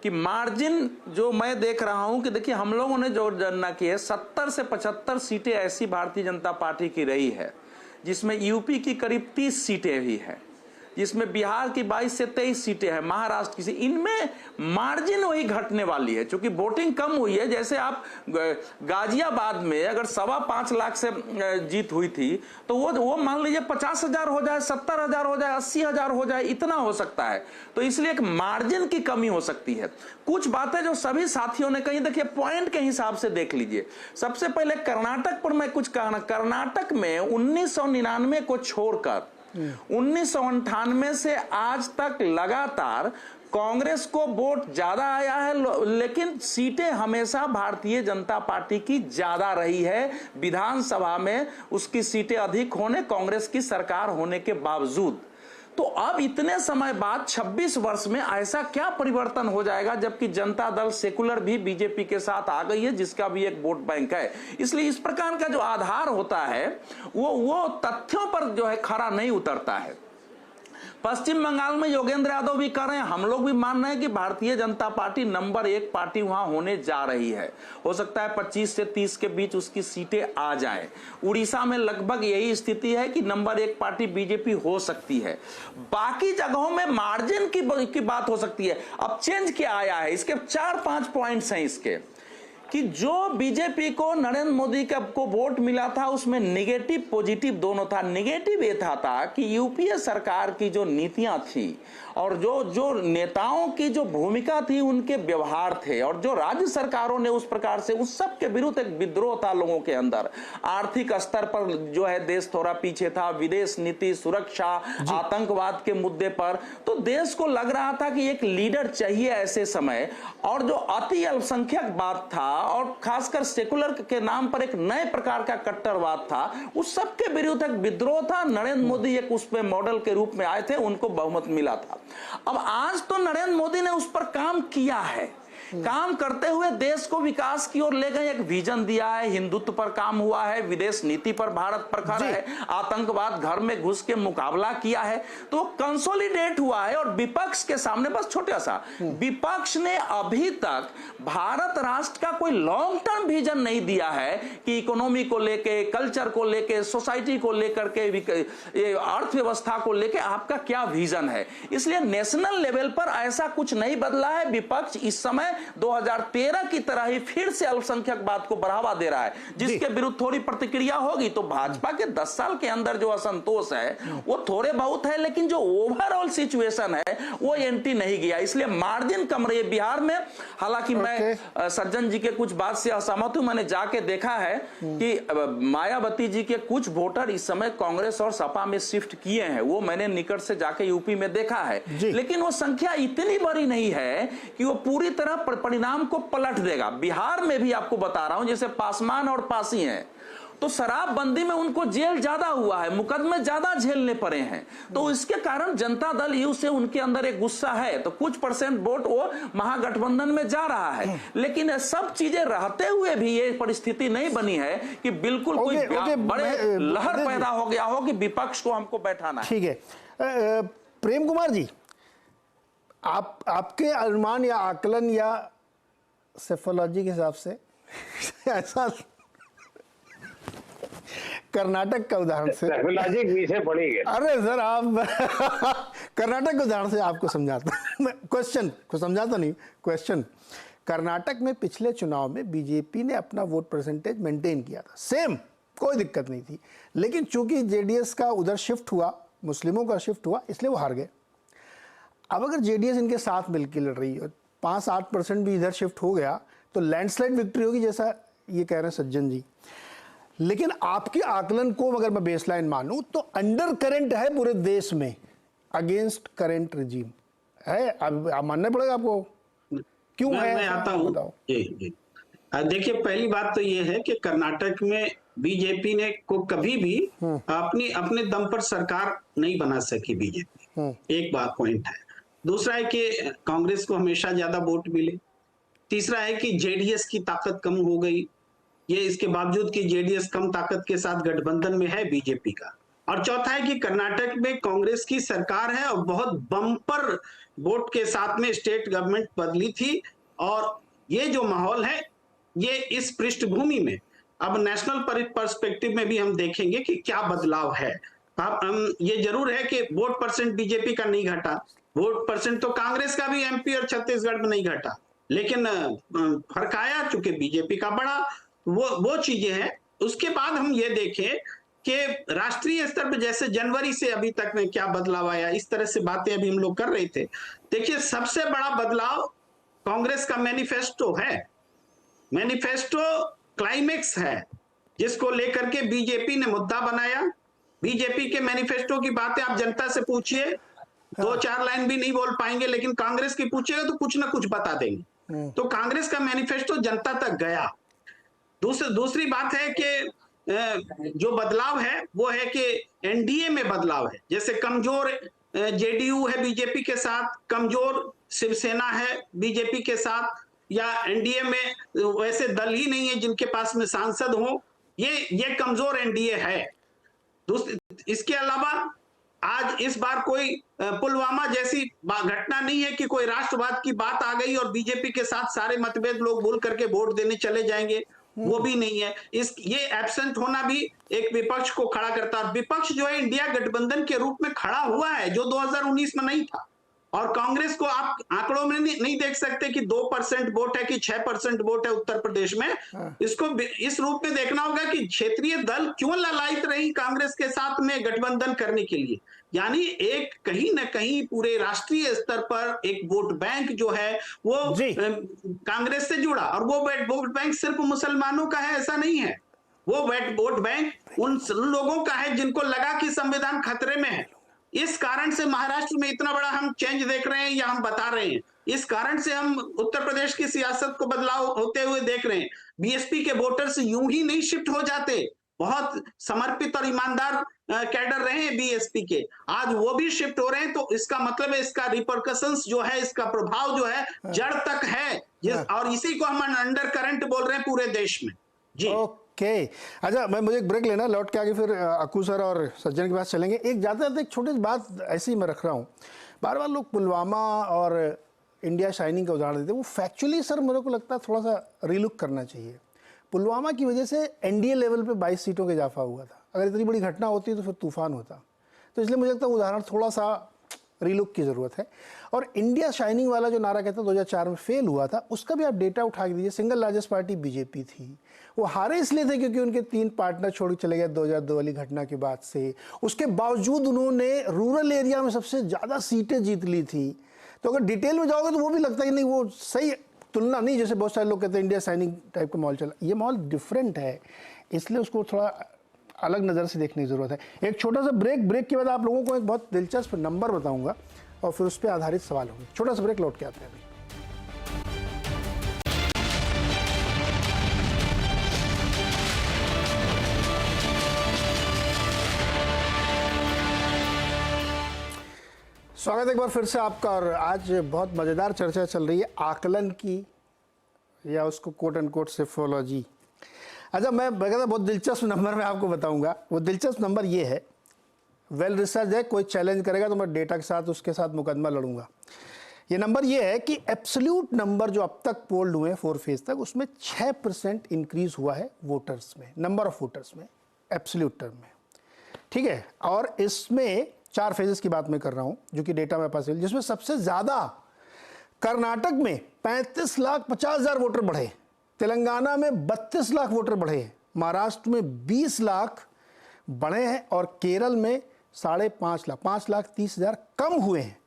कि मार्जिन जो मैं देख रहा हूं कि देखिए, हम लोगों ने जो गणना की है, 70 से 75 सीटें ऐसी भारतीय जनता पार्टी की रही है जिसमें यूपी की करीब 30 सीटें भी है, जिसमें बिहार की 22 से 23 सीटें हैं, महाराष्ट्र की, इनमें मार्जिन वही घटने वाली है। क्योंकि वोटिंग कम हुई है। जैसे आप गाजियाबाद में अगर 5.25 लाख से जीत हुई थी, तो वो मान लीजिए 50,000 हो जाए, 70,000 हो जाए, 80,000 हो जाए, इतना हो सकता है। तो इसलिए एक मार्जिन की कमी हो सकती है। कुछ बातें जो सभी साथियों ने कही, देखिए पॉइंट के हिसाब से देख लीजिए। सबसे पहले कर्नाटक पर मैं कुछ कहना, कर्नाटक में 1999 को छोड़कर 1998 से आज तक लगातार कांग्रेस को वोट ज्यादा आया है, लेकिन सीटें हमेशा भारतीय जनता पार्टी की ज्यादा रही है। विधानसभा में उसकी सीटें अधिक होने, कांग्रेस की सरकार होने के बावजूद। तो अब इतने समय बाद 26 वर्ष में ऐसा क्या परिवर्तन हो जाएगा, जबकि जनता दल सेकुलर भी बीजेपी के साथ आ गई है, जिसका भी एक वोट बैंक है। इसलिए इस प्रकार का जो आधार होता है वो तथ्यों पर जो है खरा नहीं उतरता है। पश्चिम बंगाल में योगेंद्र यादव भी कर रहे हैं, हम लोग भी मान रहे हैं कि Bharatiya Janata party number 1 party वहां होने जा रही है। हो सकता है 25 से 30 के बीच उसकी सीटें आ जाएं। उड़ीसा में लगभग यही स्थिति है कि नंबर 1 पार्टी बीजेपी हो सकती है। बाकी जगहों में मार्जिन की बात हो सकती है। अब चेंज क्या आया है, इसके 4-5 पॉइंट्स हैं इसके, कि जो बीजेपी को नरेंद्र मोदी को वोट मिला था उसमें निगेटिव पॉजिटिव दोनों था। निगेटिव ये था कि यूपीए सरकार की जो नीतियां थी और जो नेताओं की जो भूमिका थी, उनके व्यवहार थे, और जो राज्य सरकारों ने उस प्रकार से, उस सब के विरुद्ध एक विद्रोह था लोगों के अंदर। आर्थिक स्तर पर जो है देश थोड़ा पीछे था, विदेश नीति, सुरक्षा, आतंकवाद के मुद्दे पर। तो देश को लग रहा था कि एक लीडर चाहिए ऐसे समय, और जो अति अल्पसंख्यक बात था और खासकर सेकुलर के नाम पर एक नए प्रकार का कट्टरवाद था, उस सब के विरुद्ध एक विद्रोह था। नरेंद्र मोदी एक उस पे मॉडल के रूप में आए थे, उनको बहुमत मिला था। अब आज तो नरेंद्र मोदी ने उस पर काम किया है, काम करते हुए देश को विकास की ओर ले गए, एक विजन दिया है, हिंदुत्व पर काम हुआ है, विदेश नीति पर भारत प्रखर है, आतंकवाद घर में घुस के मुकाबला किया है, तो कंसोलिडेट हुआ है। और विपक्ष के सामने बस छोटा सा, विपक्ष ने अभी तक भारत राष्ट्र का कोई लॉन्ग टर्म विजन नहीं दिया है कि इकोनॉमी को लेके, कल्चर को लेके, सोसाइटी को लेकर के, अर्थव्यवस्था को लेके आपका क्या विजन है। इसलिए नेशनल लेवल पर ऐसा कुछ नहीं बदला है। विपक्ष इस समय 2013 की तरह ही फिर से अल्पसंख्यकवाद को बढ़ावा दे रहा है, जिसके विरुद्ध थोड़ी प्रतिक्रिया होगी। तो भाजपा के 10 साल के अंदर जो असंतोष है वो थोड़े बहुत है, लेकिन जो ओवरऑल सिचुएशन है वो एंटी नहीं गया, इसलिए मार्जिन कम रही है बिहार में। हालांकि मैं सज्जन जी के कुछ बात से असहमत हूं। मैंने जाके देखा है कि मायावती जी के कुछ वोटर इस समय कांग्रेस और सपा में शिफ्ट किए हैं, वो मैंने निकट से जाके यूपी में देखा है, लेकिन वो संख्या इतनी बड़ी नहीं है कि वो पूरी तरह परिणाम को पलट देगा। बिहार में भी आपको बता रहा हूं, जैसे पासवान और पासी हैं, तो शराबबंदी में उनको जेल ज्यादा हुआ है, मुकदमे ज्यादा झेलने पड़े हैं, तो इसके कारण जनता दल यू से उनके अंदर एक गुस्सा है, तो कुछ परसेंट वोट वो महागठबंधन में जा रहा है। लेकिन सब चीजें रहते हुए भी ये परिस्थिति नहीं बनी है कि बिल्कुल कोई बड़े लहर पैदा हो गया हो कि विपक्ष को हमको बैठाना है। ठीक है, प्रेम कुमार जी, आपके अनुमान या आकलन या सेफोलॉजी के हिसाब से ऐसा कर्नाटक का उदाहरण से पड़ी गई। अरे सर, आप कर्नाटक के उदाहरण से आपको समझाता मैं, क्वेश्चन को समझाता नहीं, क्वेश्चन। कर्नाटक में पिछले चुनाव में बीजेपी ने अपना वोट परसेंटेज मेंटेन किया था, सेम, कोई दिक्कत नहीं थी, लेकिन चूंकि जेडीएस का उधर शिफ्ट हुआ, मुस्लिमों का शिफ्ट हुआ, इसलिए वो हार गए। अब अगर जेडीएस इनके साथ मिलकर लड़ रही है, 5-8% भी इधर शिफ्ट हो गया तो लैंडस्लाइड विक्ट्री होगी, जैसा ये कह रहे हैं सज्जन जी। लेकिन आपके आकलन को अगर मैं बेसलाइन मानूं तो अंडर करंट है पूरे देश में, अगेंस्ट करंट रिजीम है। अब मानना पड़ेगा आपको, क्यों है? मैं आता हूं। देखिए, पहली बात तो ये है कि कर्नाटक में बीजेपी ने को कभी भी अपने दम पर सरकार नहीं बना सकी बीजेपी, एक बात पॉइंट है। दूसरा है कि कांग्रेस को हमेशा ज्यादा वोट मिले। तीसरा है कि जेडीएस की ताकत कम हो गई, ये इसके बावजूद कि जेडीएस कम ताकत के साथ गठबंधन में है बीजेपी का। और चौथा है कि कर्नाटक में कांग्रेस की सरकार है और बहुत बम्पर वोट के साथ में स्टेट गवर्नमेंट बदली थी, और ये जो माहौल है ये इस पृष्ठभूमि में अब नेशनल पर्सपेक्टिव में भी हम देखेंगे कि क्या बदलाव है। अब ये जरूर है कि वोट परसेंट बीजेपी का नहीं घटा, वोट परसेंट तो कांग्रेस का भी एमपी और छत्तीसगढ़ में नहीं घटा, लेकिन फर्क आया चूंकि बीजेपी का बड़ा, वो चीजें हैं। उसके बाद हम ये देखें कि राष्ट्रीय स्तर पर जैसे जनवरी से अभी तक में क्या बदलाव आया, इस तरह से बातें अभी हम लोग कर रहे थे। देखिए, सबसे बड़ा बदलाव कांग्रेस का मैनिफेस्टो है। मैनिफेस्टो क्लाइमेक्स है जिसको लेकर के बीजेपी ने मुद्दा बनाया। बीजेपी के मैनिफेस्टो की बातें आप जनता से पूछिए, 2-4 लाइन भी नहीं बोल पाएंगे, लेकिन कांग्रेस की पूछिएगा तो कुछ ना कुछ बता देंगे। तो कांग्रेस का मैनिफेस्टो जनता तक गया। दूसरी बात है कि जो बदलाव है वो है कि एनडीए में बदलाव है। जैसे कमजोर जेडीयू है बीजेपी के साथ, कमजोर शिवसेना है बीजेपी के साथ, या एनडीए में वैसे दल ही नहीं है जिनके पास में सांसद हो, ये कमजोर एनडीए है। इसके अलावा आज इस बार कोई पुलवामा जैसी घटना नहीं है कि कोई राष्ट्रवाद की बात आ गई और बीजेपी के साथ सारे मतभेद लोग भूल करके वोट देने चले जाएंगे, वो भी नहीं है। ये एब्सेंट होना भी एक विपक्ष को खड़ा करता है। विपक्ष जो है इंडिया गठबंधन के रूप में खड़ा हुआ है, जो 2019 में नहीं था। और कांग्रेस को आप आंकड़ों में नहीं देख सकते कि 2% वोट है कि 6% वोट है उत्तर प्रदेश में। इसको इस रूप में देखना होगा कि क्षेत्रीय दल क्यों ललायित रही कांग्रेस के साथ में गठबंधन करने के लिए। यानी एक कहीं ना कहीं पूरे राष्ट्रीय स्तर पर एक वोट बैंक जो है वो कांग्रेस से जुड़ा, और वो वोट बैंक सिर्फ मुसलमानों का है ऐसा नहीं है। वो वोट बैंक उन लोगों का है जिनको लगा कि संविधान खतरे में है। इस कारण से महाराष्ट्र में इतना बड़ा हम चेंज देख रहे हैं या हम बता रहे हैं, इस कारण से हम उत्तर प्रदेश की सियासत को बदलाव होते हुए देख रहे हैं। बीएसपी के वोटर्स यूं ही नहीं शिफ्ट हो जाते, बहुत समर्पित और ईमानदार कैडर रहे हैं बीएसपी के, आज वो भी शिफ्ट हो रहे हैं। तो इसका मतलब है इसका रिपरकशंस जो है, इसका प्रभाव जो है जड़ तक है, और इसी को हम अंडर करंट बोल रहे हैं पूरे देश में। जी ओके अच्छा, मुझे एक ब्रेक लेना, लौट के आगे फिर अक्कू सर और सज्जन के पास चलेंगे। एक जाते जाते एक छोटी सी बात ऐसी मैं रख रहा हूँ, बार बार लोग पुलवामा और इंडिया शाइनिंग का उदाहरण देते हैं, वो फैक्चुअली सर मेरे को लगता है थोड़ा सा रीलुक करना चाहिए। पुलवामा की वजह से एनडीए लेवल पे 22 सीटों का इजाफा हुआ था, अगर इतनी बड़ी घटना होती तो फिर तूफान होता। तो इसलिए मुझे लगता है उदाहरण थोड़ा सा रीलुक की ज़रूरत है। और इंडिया शाइनिंग वाला जो नारा कहता 2004 में फेल हुआ था, उसका भी आप डेटा उठा के दीजिए। सिंगल लार्जेस्ट पार्टी बीजेपी थी, वो हारे इसलिए थे क्योंकि उनके 3 पार्टनर छोड़ चले गए 2002 वाली घटना के बाद से। उसके बावजूद उन्होंने रूरल एरिया में सबसे ज़्यादा सीटें जीत ली थी। तो अगर डिटेल में जाओगे तो वो भी लगता है कि नहीं, वो सही तुलना नहीं, जैसे बहुत सारे लोग कहते हैं इंडिया शाइनिंग टाइप का माहौल चला। ये माहौल डिफरेंट है, इसलिए उसको थोड़ा अलग नज़र से देखने की ज़रूरत है। एक छोटा सा ब्रेक के बाद आप लोगों को एक बहुत दिलचस्प नंबर बताऊंगा और फिर उस पर आधारित सवाल होंगे। छोटा सा ब्रेक, लौट के आते हैं अभी। स्वागत है एक बार फिर से आपका। और आज बहुत मज़ेदार चर्चा चल रही है आकलन की, या उसको कोट एंड कोट सेफोलॉजी। अच्छा, मैं कहता बहुत दिलचस्प नंबर मैं आपको बताऊंगा। वो दिलचस्प नंबर ये है, वेल रिसर्च है, कोई चैलेंज करेगा तो मैं डेटा के साथ उसके साथ मुकदमा लड़ूंगा। ये नंबर ये है कि एब्सोल्यूट नंबर जो अब तक पोल्ड हुए हैं 4 फेज तक, उसमें 6% इंक्रीज हुआ है वोटर्स में, नंबर ऑफ वोटर्स में, एब्सोल्यूट टर्म में। ठीक है, और इसमें 4 फेजेस की बात मैं कर रहा हूं जो कि डेटा मेरे पास है, जिसमें सबसे ज़्यादा कर्नाटक में 35,50,000 वोटर बढ़े, तेलंगाना में 32 लाख वोटर बढ़े, महाराष्ट्र में 20 लाख बढ़े हैं और केरल में 5.5 लाख, 5,30,000 कम हुए हैं,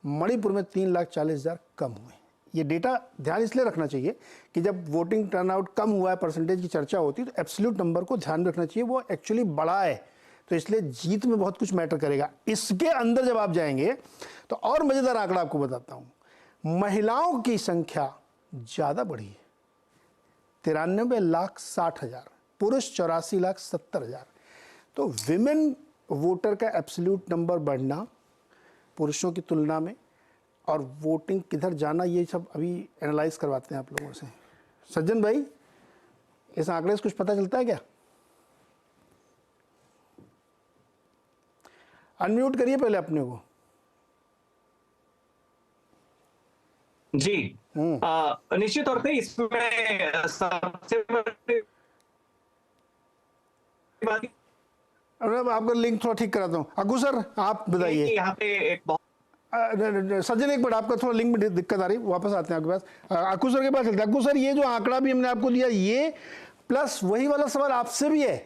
मणिपुर में 3,40,000 कम हुए हैं। ये डेटा ध्यान इसलिए रखना चाहिए कि जब वोटिंग टर्नआउट कम हुआ है, परसेंटेज की चर्चा होती है, तो एब्सोल्यूट नंबर को ध्यान रखना चाहिए, वो एक्चुअली बड़ा है, तो इसलिए जीत में बहुत कुछ मैटर करेगा। इसके अंदर जब आप जाएंगे तो और मज़ेदार आंकड़ा आपको बताता हूँ, महिलाओं की संख्या ज़्यादा बढ़ी है, 93,60,000, पुरुष 84,70,000। तो विमेन वोटर का एब्सोल्यूट नंबर बढ़ना पुरुषों की तुलना में, और वोटिंग किधर जाना, ये सब अभी एनालाइज करवाते हैं आप लोगों से। सज्जन भाई, इस आंकड़े से कुछ पता चलता है क्या? अनम्यूट करिए पहले अपने को। जी निश्चित तौर पे इसमें सबसे बड़ी बात, आपका लिंक थोड़ा ठीक कराता हूँ। अग्गू सर आप बताइए। यहाँ पे एक बहुत सज्जन एक मिनट, आपका थोड़ा लिंक में दिक्कत आ रही, वापस आते हैं आपके पास। अक्कू सर के पास चलते हैं। अक्कू सर, ये जो आंकड़ा भी हमने आपको दिया, ये प्लस वही वाला सवाल आपसे भी है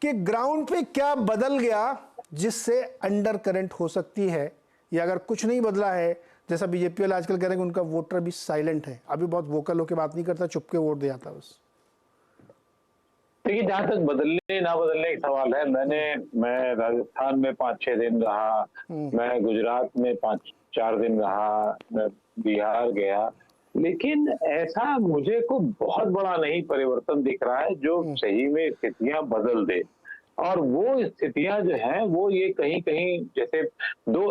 कि ग्राउंड पे क्या बदल गया जिससे अंडर करंट हो सकती है, या अगर कुछ नहीं बदला है, जैसा बीजेपी वाले आजकल कह रहे हैं कि उनका वोटर भी साइलेंट है, अभी बहुत वोकल होकर बात नहीं करता, चुपके वोट दे जाता बस। देखिए, जहां तक बदलने ना बदलने का सवाल है, मैं राजस्थान में 5-6 दिन रहा, मैं गुजरात में 5-4 दिन रहा, मैं बिहार गया, लेकिन ऐसा मुझे को बहुत बड़ा नहीं परिवर्तन दिख रहा है जो सही में स्थितियां बदल दे। और वो स्थितियां जो हैं वो ये कहीं कहीं जैसे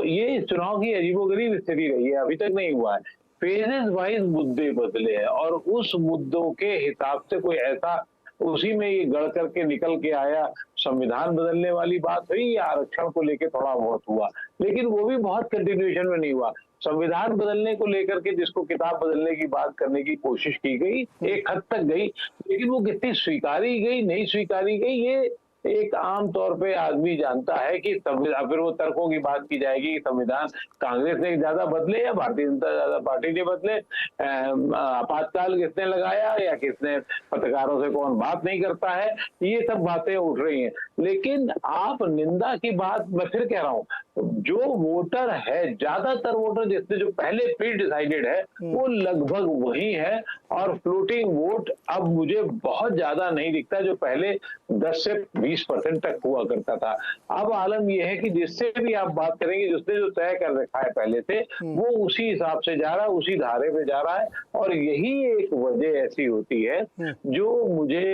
ये चुनाव की अजीबोगरीब स्थिति रही है, अभी तक नहीं हुआ है। फेजेस वाइज मुद्दे बदले हैं और उस मुद्दों के हिसाब से कोई ऐसा उसी में ये गढ़ करके निकल के आया। संविधान बदलने वाली बात हुई या आरक्षण को लेकर थोड़ा बहुत हुआ, लेकिन वो भी बहुत कंटिन्यूएशन में नहीं हुआ। संविधान बदलने को लेकर के जिसको किताब बदलने की बात करने की कोशिश की गई, एक हद तक गई, लेकिन वो कितनी स्वीकारी गई नहीं स्वीकारी गई, ये एक आम तौर पे आदमी जानता है कि फिर वो तर्कों की बात की जाएगी कि संविधान कांग्रेस ने ज्यादा बदले या भारतीय जनता ज्यादा पार्टी ने बदले, आपातकाल किसने लगाया या किसने, पत्रकारों से कौन बात नहीं करता है, ये सब बातें उठ रही हैं। लेकिन आप निंदा की बात, मैं फिर कह रहा हूँ, जो वोटर है, ज्यादातर वोटर जिसने जो पहले प्री डिसाइडेड है वो लगभग वही है, और फ्लोटिंग वोट अब मुझे बहुत ज्यादा नहीं दिखता जो पहले 10 से 20% तक हुआ करता था। अब आलम यह है कि जिससे भी आप बात करेंगे, जिसने जो तय कर रखा है पहले से, वो उसी हिसाब से जा रहा है, उसी धारे पे जा रहा है। और यही एक वजह ऐसी होती है जो मुझे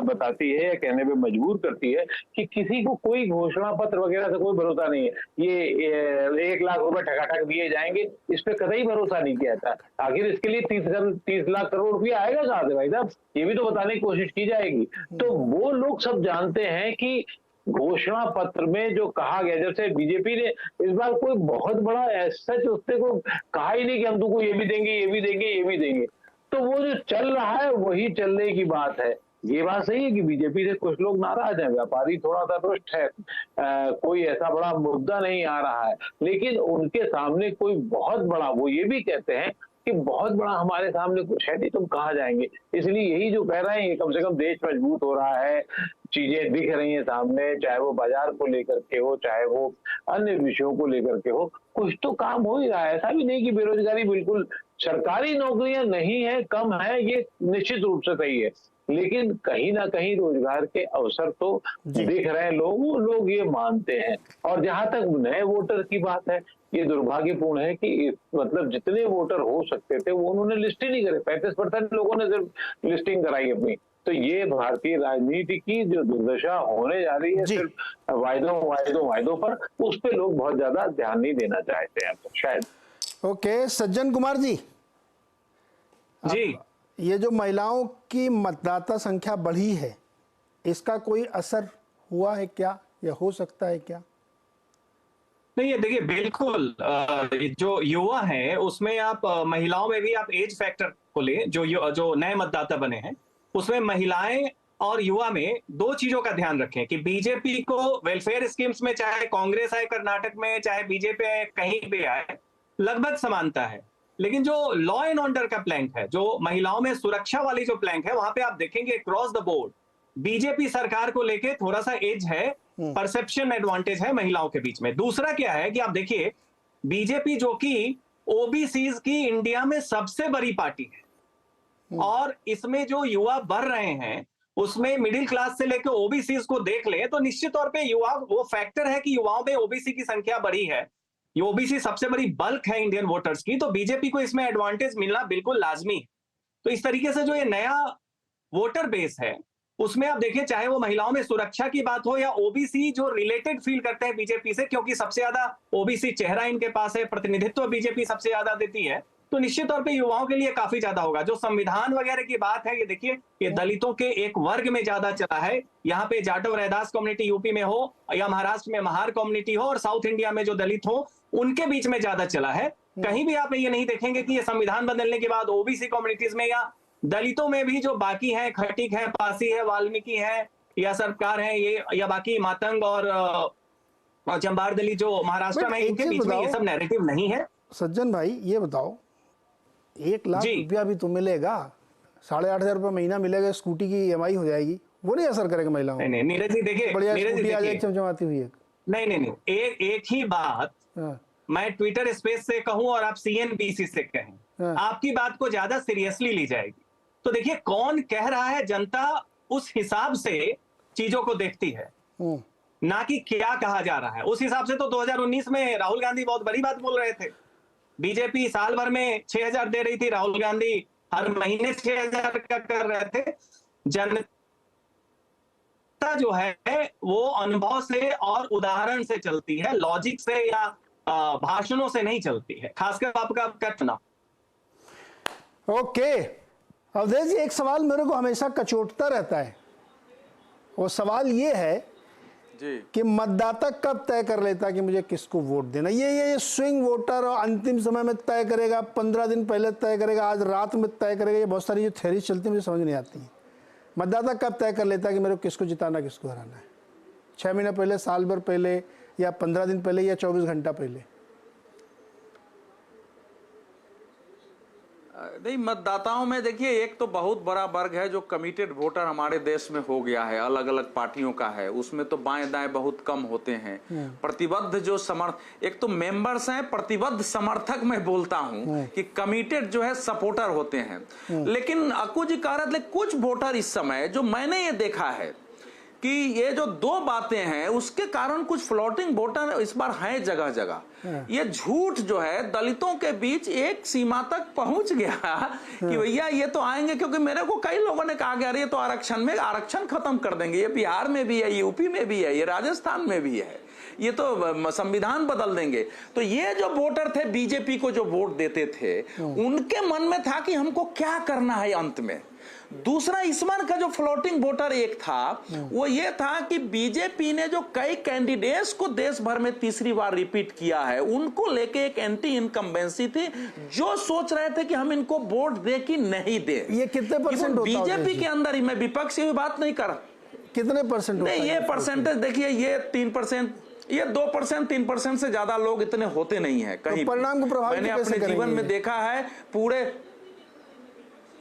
बताती है या कहने पे मजबूर करती है कि किसी को कोई घोषणा पत्र वगैरह से कोई भरोसा नहीं है। ये 1 लाख रुपए ठकाठक दिए जाएंगे, इस पे कतई भरोसा नहीं किया था। आखिर इसके लिए 30 लाख करोड़ रुपया आएगा कहां से भाई साहब, ये भी तो बताने की कोशिश की जाएगी। तो वो लोग सब जानते हैं कि घोषणा पत्र में जो कहा गया, जैसे बीजेपी ने इस बार कोई बहुत बड़ा सच उसने को कहा ही नहीं कि हम तुमको ये भी देंगे, ये भी देंगे, ये भी देंगे। तो वो जो चल रहा है वही चलने की बात है। ये बात सही है कि बीजेपी से कुछ लोग नाराज हैं, व्यापारी थोड़ा सा रुष्ट है, कोई ऐसा बड़ा मुद्दा नहीं आ रहा है, लेकिन उनके सामने कोई बहुत बड़ा, वो ये भी कहते हैं कि बहुत बड़ा हमारे सामने कुछ है नहीं, तुम कहाँ जाएंगे। इसलिए यही जो कह रहे हैं, कम से कम देश मजबूत हो रहा है, चीजें दिख रही हैं सामने, चाहे वो बाजार को लेकर के हो, चाहे वो अन्य विषयों को लेकर के हो, कुछ तो काम हो ही रहा है। ऐसा भी नहीं कि बेरोजगारी बिल्कुल, सरकारी नौकरियां नहीं है, कम है, ये निश्चित रूप से सही है, लेकिन कहीं ना कहीं रोजगार के अवसर तो दिख रहे हैं लोग ये मानते हैं। और जहां तक नए वोटर की बात है, ये दुर्भाग्यपूर्ण है कि मतलब जितने वोटर हो सकते थे वो उन्होंने लिस्ट ही नहीं करे। 35% लोगों ने सिर्फ लिस्टिंग कराई अपनी। तो ये भारतीय राजनीति की जो दुर्दशा होने जा रही है, सिर्फ वायदों पर, उस पे लोग बहुत ज्यादा ध्यान नहीं देना चाहते हैं शायद। ओके, सज्जन कुमार जी ये जो महिलाओं की मतदाता संख्या बढ़ी है, इसका कोई असर हुआ है क्या या हो सकता है क्या? नहीं, ये देखिए बिल्कुल जो युवा है उसमें आप महिलाओं में भी आप एज फैक्टर को ले, जो नए मतदाता बने हैं उसमें महिलाएं और युवा में 2 चीजों का ध्यान रखें कि बीजेपी को वेलफेयर स्कीम्स में, चाहे कांग्रेस आए कर्नाटक में, चाहे बीजेपी आए कहीं भी आए, लगभग समानता है। लेकिन जो लॉ एंड ऑर्डर का प्लैंक है, जो महिलाओं में सुरक्षा वाली जो प्लैंक है, वहां पे आप देखेंगे क्रॉस द बोर्ड बीजेपी सरकार को लेके थोड़ा सा एज है, परसेप्शन एडवांटेज है महिलाओं के बीच में। दूसरा क्या है कि आप देखिए बीजेपी जो कि ओबीसीज की इंडिया में सबसे बड़ी पार्टी है, और इसमें जो युवा बढ़ रहे हैं उसमें मिडिल क्लास से लेकर ओबीसीज को देख ले तो निश्चित तौर पे युवा वो फैक्टर है कि युवाओं में ओबीसी की संख्या बढ़ी है, ये ओबीसी सबसे बड़ी बल्क है इंडियन वोटर्स की, तो बीजेपी को इसमें एडवांटेज मिलना बिल्कुल लाजमी है। तो इस तरीके से जो ये नया वोटर बेस है उसमें आप देखिए, चाहे वो महिलाओं में सुरक्षा की बात हो या ओबीसी जो रिलेटेड फील करते हैं बीजेपी से, क्योंकि सबसे ज्यादा ओबीसी चेहरा इनके पास है, प्रतिनिधित्व बीजेपी सबसे ज्यादा देती है, तो निश्चित तौर पे युवाओं के लिए काफी ज्यादा होगा। जो संविधान वगैरह की बात है, ये देखिए ये दलितों के एक वर्ग में ज्यादा चला है। यहाँ पे जाटव रैदास कम्युनिटी यूपी में हो या महाराष्ट्र में महार कम्युनिटी हो और साउथ इंडिया में जो दलित हो उनके बीच में ज्यादा चला है। कहीं भी आप ये नहीं देखेंगे कि ये संविधान बदलने के बाद ओबीसी कम्युनिटीज में या दलितों में भी जो बाकी हैं, खटीक है, पासी है, वाल्मीकि है या सरकार है, ये या बाकी मातंग और चंबार दलित जो महाराष्ट्र में, इनके बीच में ये सब नैरेटिव नहीं है। सज्जन भाई ये बताओ, 1 लाख रुपया भी तो मिलेगा, 8,500 रुपया महीना मिलेगा, स्कूटी की EMI हो जाएगी, वो नहीं असर करेगा महिलाओं? नहीं नीरज जी देखिए, बढ़िया स्कूटी आ जाएगी चमचमाती हुई। नहीं एक ही बात मैं ट्विटर स्पेस से कहूं और आप CNBC से कहें, आपकी बात को ज्यादा सीरियसली ली जाएगी। तो देखिए कौन कह रहा है, जनता उस हिसाब से चीजों को देखती है, ना कि क्या कहा जा रहा है। उस हिसाब से तो 2019 में राहुल गांधी बहुत बड़ी बात बोल रहे थे, बीजेपी साल भर में 6,000 दे रही थी, राहुल गांधी हर महीने 6,000 का कर रहे थे। जनता जो है वो अनुभव से और उदाहरण से चलती है, लॉजिक से या भाषणों से नहीं चलती है, खासकर आपका कथना। ओके अवधेश जी, एक सवाल मेरे को हमेशा कचोटता रहता है, वो सवाल ये है जी कि मतदाता कब तय कर लेता कि मुझे किसको वोट देना? ये स्विंग वोटर और अंतिम समय में तय करेगा, 15 दिन पहले तय करेगा, आज रात में तय करेगा, ये बहुत सारी जो थ्योरी चलती है मुझे समझ नहीं आती है। मतदाता कब तय कर लेता है कि मेरे को किसको जिताना, किसको हराना है? 6 महीने पहले, साल भर पहले, या 15 दिन पहले, या 24 घंटा पहले? नहीं, मतदाताओं में देखिए एक तो बहुत बड़ा वर्ग है जो कमिटेड वोटर हमारे देश में हो गया है, अलग अलग पार्टियों का है, उसमें तो बाएं दाएं बहुत कम होते हैं। प्रतिबद्ध जो एक तो मेंबर्स हैं, प्रतिबद्ध समर्थक मैं बोलता हूं कि कमिटेड जो है सपोर्टर होते हैं। लेकिन अक्कू जी कह रहे थे कुछ वोटर इस समय जो मैंने ये देखा है कि ये जो दो बातें हैं उसके कारण कुछ फ्लोटिंग वोटर इस बार हैं जगह जगह। ये झूठ जो है दलितों के बीच एक सीमा तक पहुंच गया कि भैया ये तो आएंगे, क्योंकि मेरे को कई लोगों ने कहा कि ये तो आरक्षण खत्म कर देंगे, ये बिहार में भी है, यूपी में भी है, ये राजस्थान में भी है, ये तो संविधान बदल देंगे। तो ये जो वोटर थे बीजेपी को जो वोट देते थे उनके मन में था कि हमको क्या करना है अंत में। दूसरा इस बार का जो फ्लोटिंग वोटर एक था वो ये था कि बीजेपी ने जो कई कैंडिडेट्स को देश भर में तीसरी बार रिपीट किया है उनको लेके एक एंटी इनकम्बेंसी थी, जो सोच रहे थे कि हम इनको वोट दे कि नहीं दे। ये कितने परसेंट बीजेपी के अंदर ही, मैं विपक्ष की बात नहीं कर, कितने परसेंट नहीं, ये परसेंटेज देखिए, ये 3%, ये 2%, 3% से ज्यादा लोग इतने होते नहीं है कहीं। परिणाम को प्रभावित मैंने अपने जीवन में देखा है पूरे,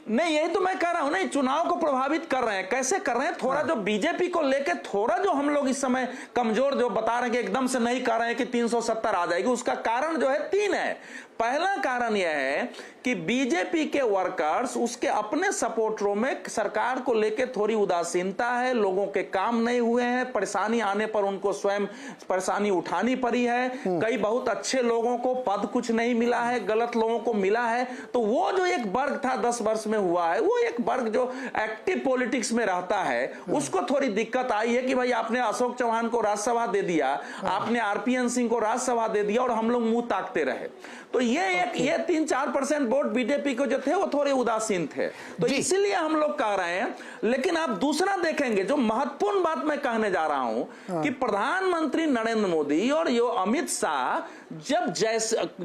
नहीं यही तो मैं कह रहा हूं, नहीं चुनाव को प्रभावित कर रहे हैं। कैसे कर रहे हैं? थोड़ा जो बीजेपी को लेके थोड़ा जो हम लोग इस समय कमजोर जो बता रहे हैं कि एकदम से नहीं कह रहे हैं कि 370 आ जाएगी, उसका कारण जो है 3 है। पहला कारण यह है कि बीजेपी के वर्कर्स उसके अपने सपोर्टरों में सरकार को लेकर थोड़ी उदासीनता है, लोगों के काम नहीं हुए हैं, परेशानी आने पर उनको स्वयं परेशानी उठानी पड़ी है, कई बहुत अच्छे लोगों को पद कुछ नहीं मिला है, गलत लोगों को मिला है। तो वो जो एक वर्ग था 10 वर्ष में हुआ है, वो एक वर्ग जो एक्टिव पॉलिटिक्स में रहता है उसको थोड़ी दिक्कत आई है कि भाई आपने अशोक चौहान को राज्यसभा दे दिया, आपने आरपीएन सिंह को राज्यसभा दे दिया और हम लोग मुंह ताकते रहे। तो ये 3-4% वोट बीजेपी को जो थे वो थोड़े उदासीन थे, तो इसीलिए हम लोग कह रहे हैं। लेकिन आप दूसरा देखेंगे, जो महत्वपूर्ण बात मैं कहने जा रहा हूं कि प्रधानमंत्री नरेंद्र मोदी और यो अमित शाह जब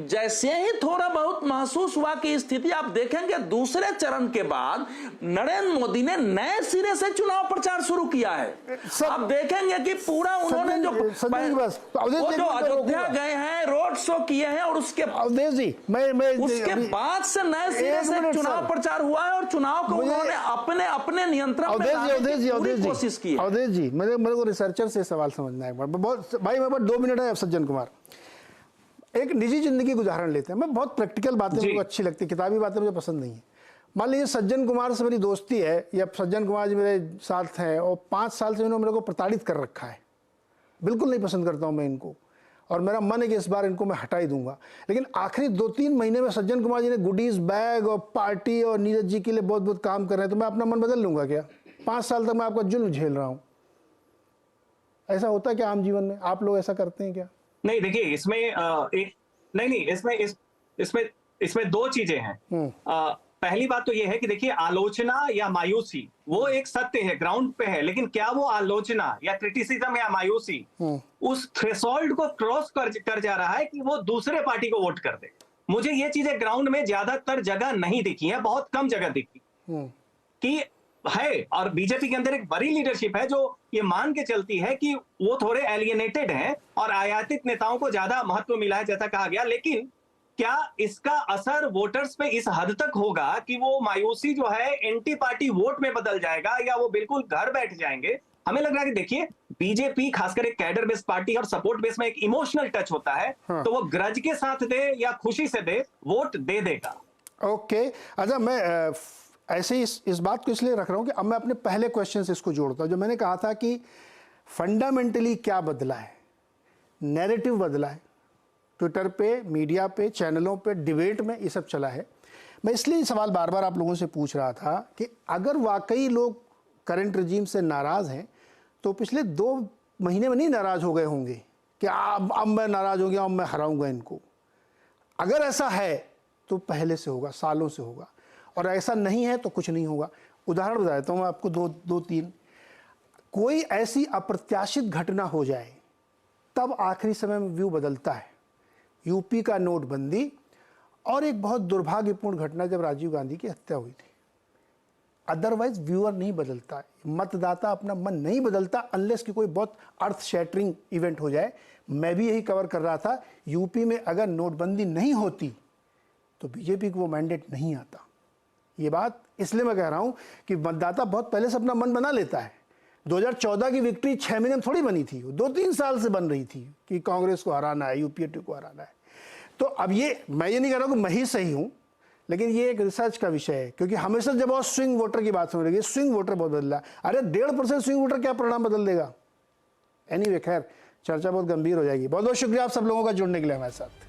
जैसे ही थोड़ा बहुत महसूस हुआ कि स्थिति, आप देखेंगे दूसरे चरण के बाद नरेंद्र मोदी ने नए सिरे से चुनाव प्रचार शुरू किया है। आप देखेंगे कि पूरा उन्होंने जो अयोध्या गए हैं, रोड शो किए हैं और उसके जी मैं उसके बाद से नए सिरे से चुनाव प्रचार हुआ है और चुनाव को उन्होंने अपने नियंत्रण में लाने की पूरी कोशिश की है। अवधेश जी, मेरे को रिसर्चर से सवाल समझना है बहुत भाई, मेरे पास 2 मिनट है। सज्जन कुमार, एक निजी जिंदगी का उदाहरण लेते हैं। मैं बहुत प्रैक्टिकल बातें मुझे अच्छी लगती है, किताबी बातें मुझे पसंद नहीं है। मान लीजिए सज्जन कुमार से मेरी दोस्ती है, या सज्जन कुमार जी मेरे साथ हैं और 5 साल से इन्होंने मेरे को प्रताड़ित कर रखा है, बिल्कुल नहीं पसंद करता हूं मैं इनको, और मेरा मन है कि इस बार इनको मैं हटा ही दूंगा। लेकिन आखिरी 2-3 महीने में सज्जन कुमार जी ने गुडीज बैग और पार्टी और नीरज जी के लिए बहुत बहुत काम कर रहे हैं, तो मैं अपना मन बदल लूंगा क्या? 5 साल तक मैं आपका जुल्म झेल रहा हूं। ऐसा होता है क्या आम जीवन में? आप लोग ऐसा करते हैं क्या? नहीं, देखिए इसमें इसमें 2 चीजें हैं। पहली बात तो ये है कि देखिए आलोचना या मायूसी वो एक सत्य है, ग्राउंड पे है, लेकिन क्या वो आलोचना या क्रिटिसिज्म या मायूसी उस थ्रेशोल्ड को क्रॉस कर जा रहा है कि वो दूसरे पार्टी को वोट कर दे? मुझे ये चीजें ग्राउंड में ज्यादातर जगह नहीं दिखी है, बहुत कम जगह दिखी कि है। और बीजेपी के अंदर एक बड़ी लीडरशिप है जो ये मान के चलती है कि वो थोड़े एलियनेटेड हैं और आयातित नेताओं को ज्यादा महत्व मिला है, जैसा कहा गया। लेकिन क्या इसका असर वोटर्स पे इस हद तक होगा कि वो मायूसी जो है एंटी पार्टी वोट में बदल जाएगा या वो बिल्कुल घर बैठ जाएंगे? हमें लग रहा है कि देखिए बीजेपी खासकर एक कैडर बेस्ड पार्टी और सपोर्ट बेस में एक इमोशनल टच होता है, तो वो ग्रज के साथ दे या खुशी से दे, वोट दे देगा। ओके, अच्छा मैं ऐसे ही इस बात को इसलिए रख रहा हूं कि अब मैं अपने पहले क्वेश्चन से इसको जोड़ता हूं, जो मैंने कहा था कि फंडामेंटली क्या बदला है, नैरेटिव बदला है, ट्विटर पे, मीडिया पे, चैनलों पे, डिबेट में ये सब चला है। मैं इसलिए सवाल बार बार आप लोगों से पूछ रहा था कि अगर वाकई लोग करंट रजीम से नाराज़ हैं तो पिछले 2 महीने में नहीं नाराज़ हो गए होंगे कि अब मैं नाराज़ हो गया, अब मैं हराऊंगा इनको। अगर ऐसा है तो पहले से होगा, सालों से होगा, और ऐसा नहीं है तो कुछ नहीं होगा। उदाहरण बता देता हूँ मैं आपको 2-3। कोई ऐसी अप्रत्याशित घटना हो जाए तब आखिरी समय में व्यू बदलता है। यूपी का नोटबंदी और एक बहुत दुर्भाग्यपूर्ण घटना जब राजीव गांधी की हत्या हुई थी। अदरवाइज व्यूअर नहीं बदलता है, मतदाता अपना मन नहीं बदलता अनलेस कि कोई बहुत अर्थ शैटरिंग इवेंट हो जाए। मैं भी यही कवर कर रहा था, यूपी में अगर नोटबंदी नहीं होती तो बीजेपी को वो मैंडेट नहीं आता। ये बात इसलिए मैं कह रहा हूं कि मतदाता बहुत पहले से अपना मन बना लेता है। 2014 की विक्ट्री 6 महीने में थोड़ी बनी थी, 2-3 साल से बन रही थी कि कांग्रेस को हराना है, यूपीए को हराना है। तो अब ये मैं ये नहीं कह रहा हूं कि मैं ही सही हूं, लेकिन ये एक रिसर्च का विषय है, क्योंकि हमेशा जब और स्विंग वोटर की बात सुन रही, स्विंग वोटर बहुत बदला। अरे 1.5% स्विंग वोटर क्या परिणाम बदल देगा? एनीवे, खैर चर्चा बहुत गंभीर हो जाएगी। बहुत बहुत शुक्रिया आप सब लोगों का जुड़ने के लिए हमारे साथ।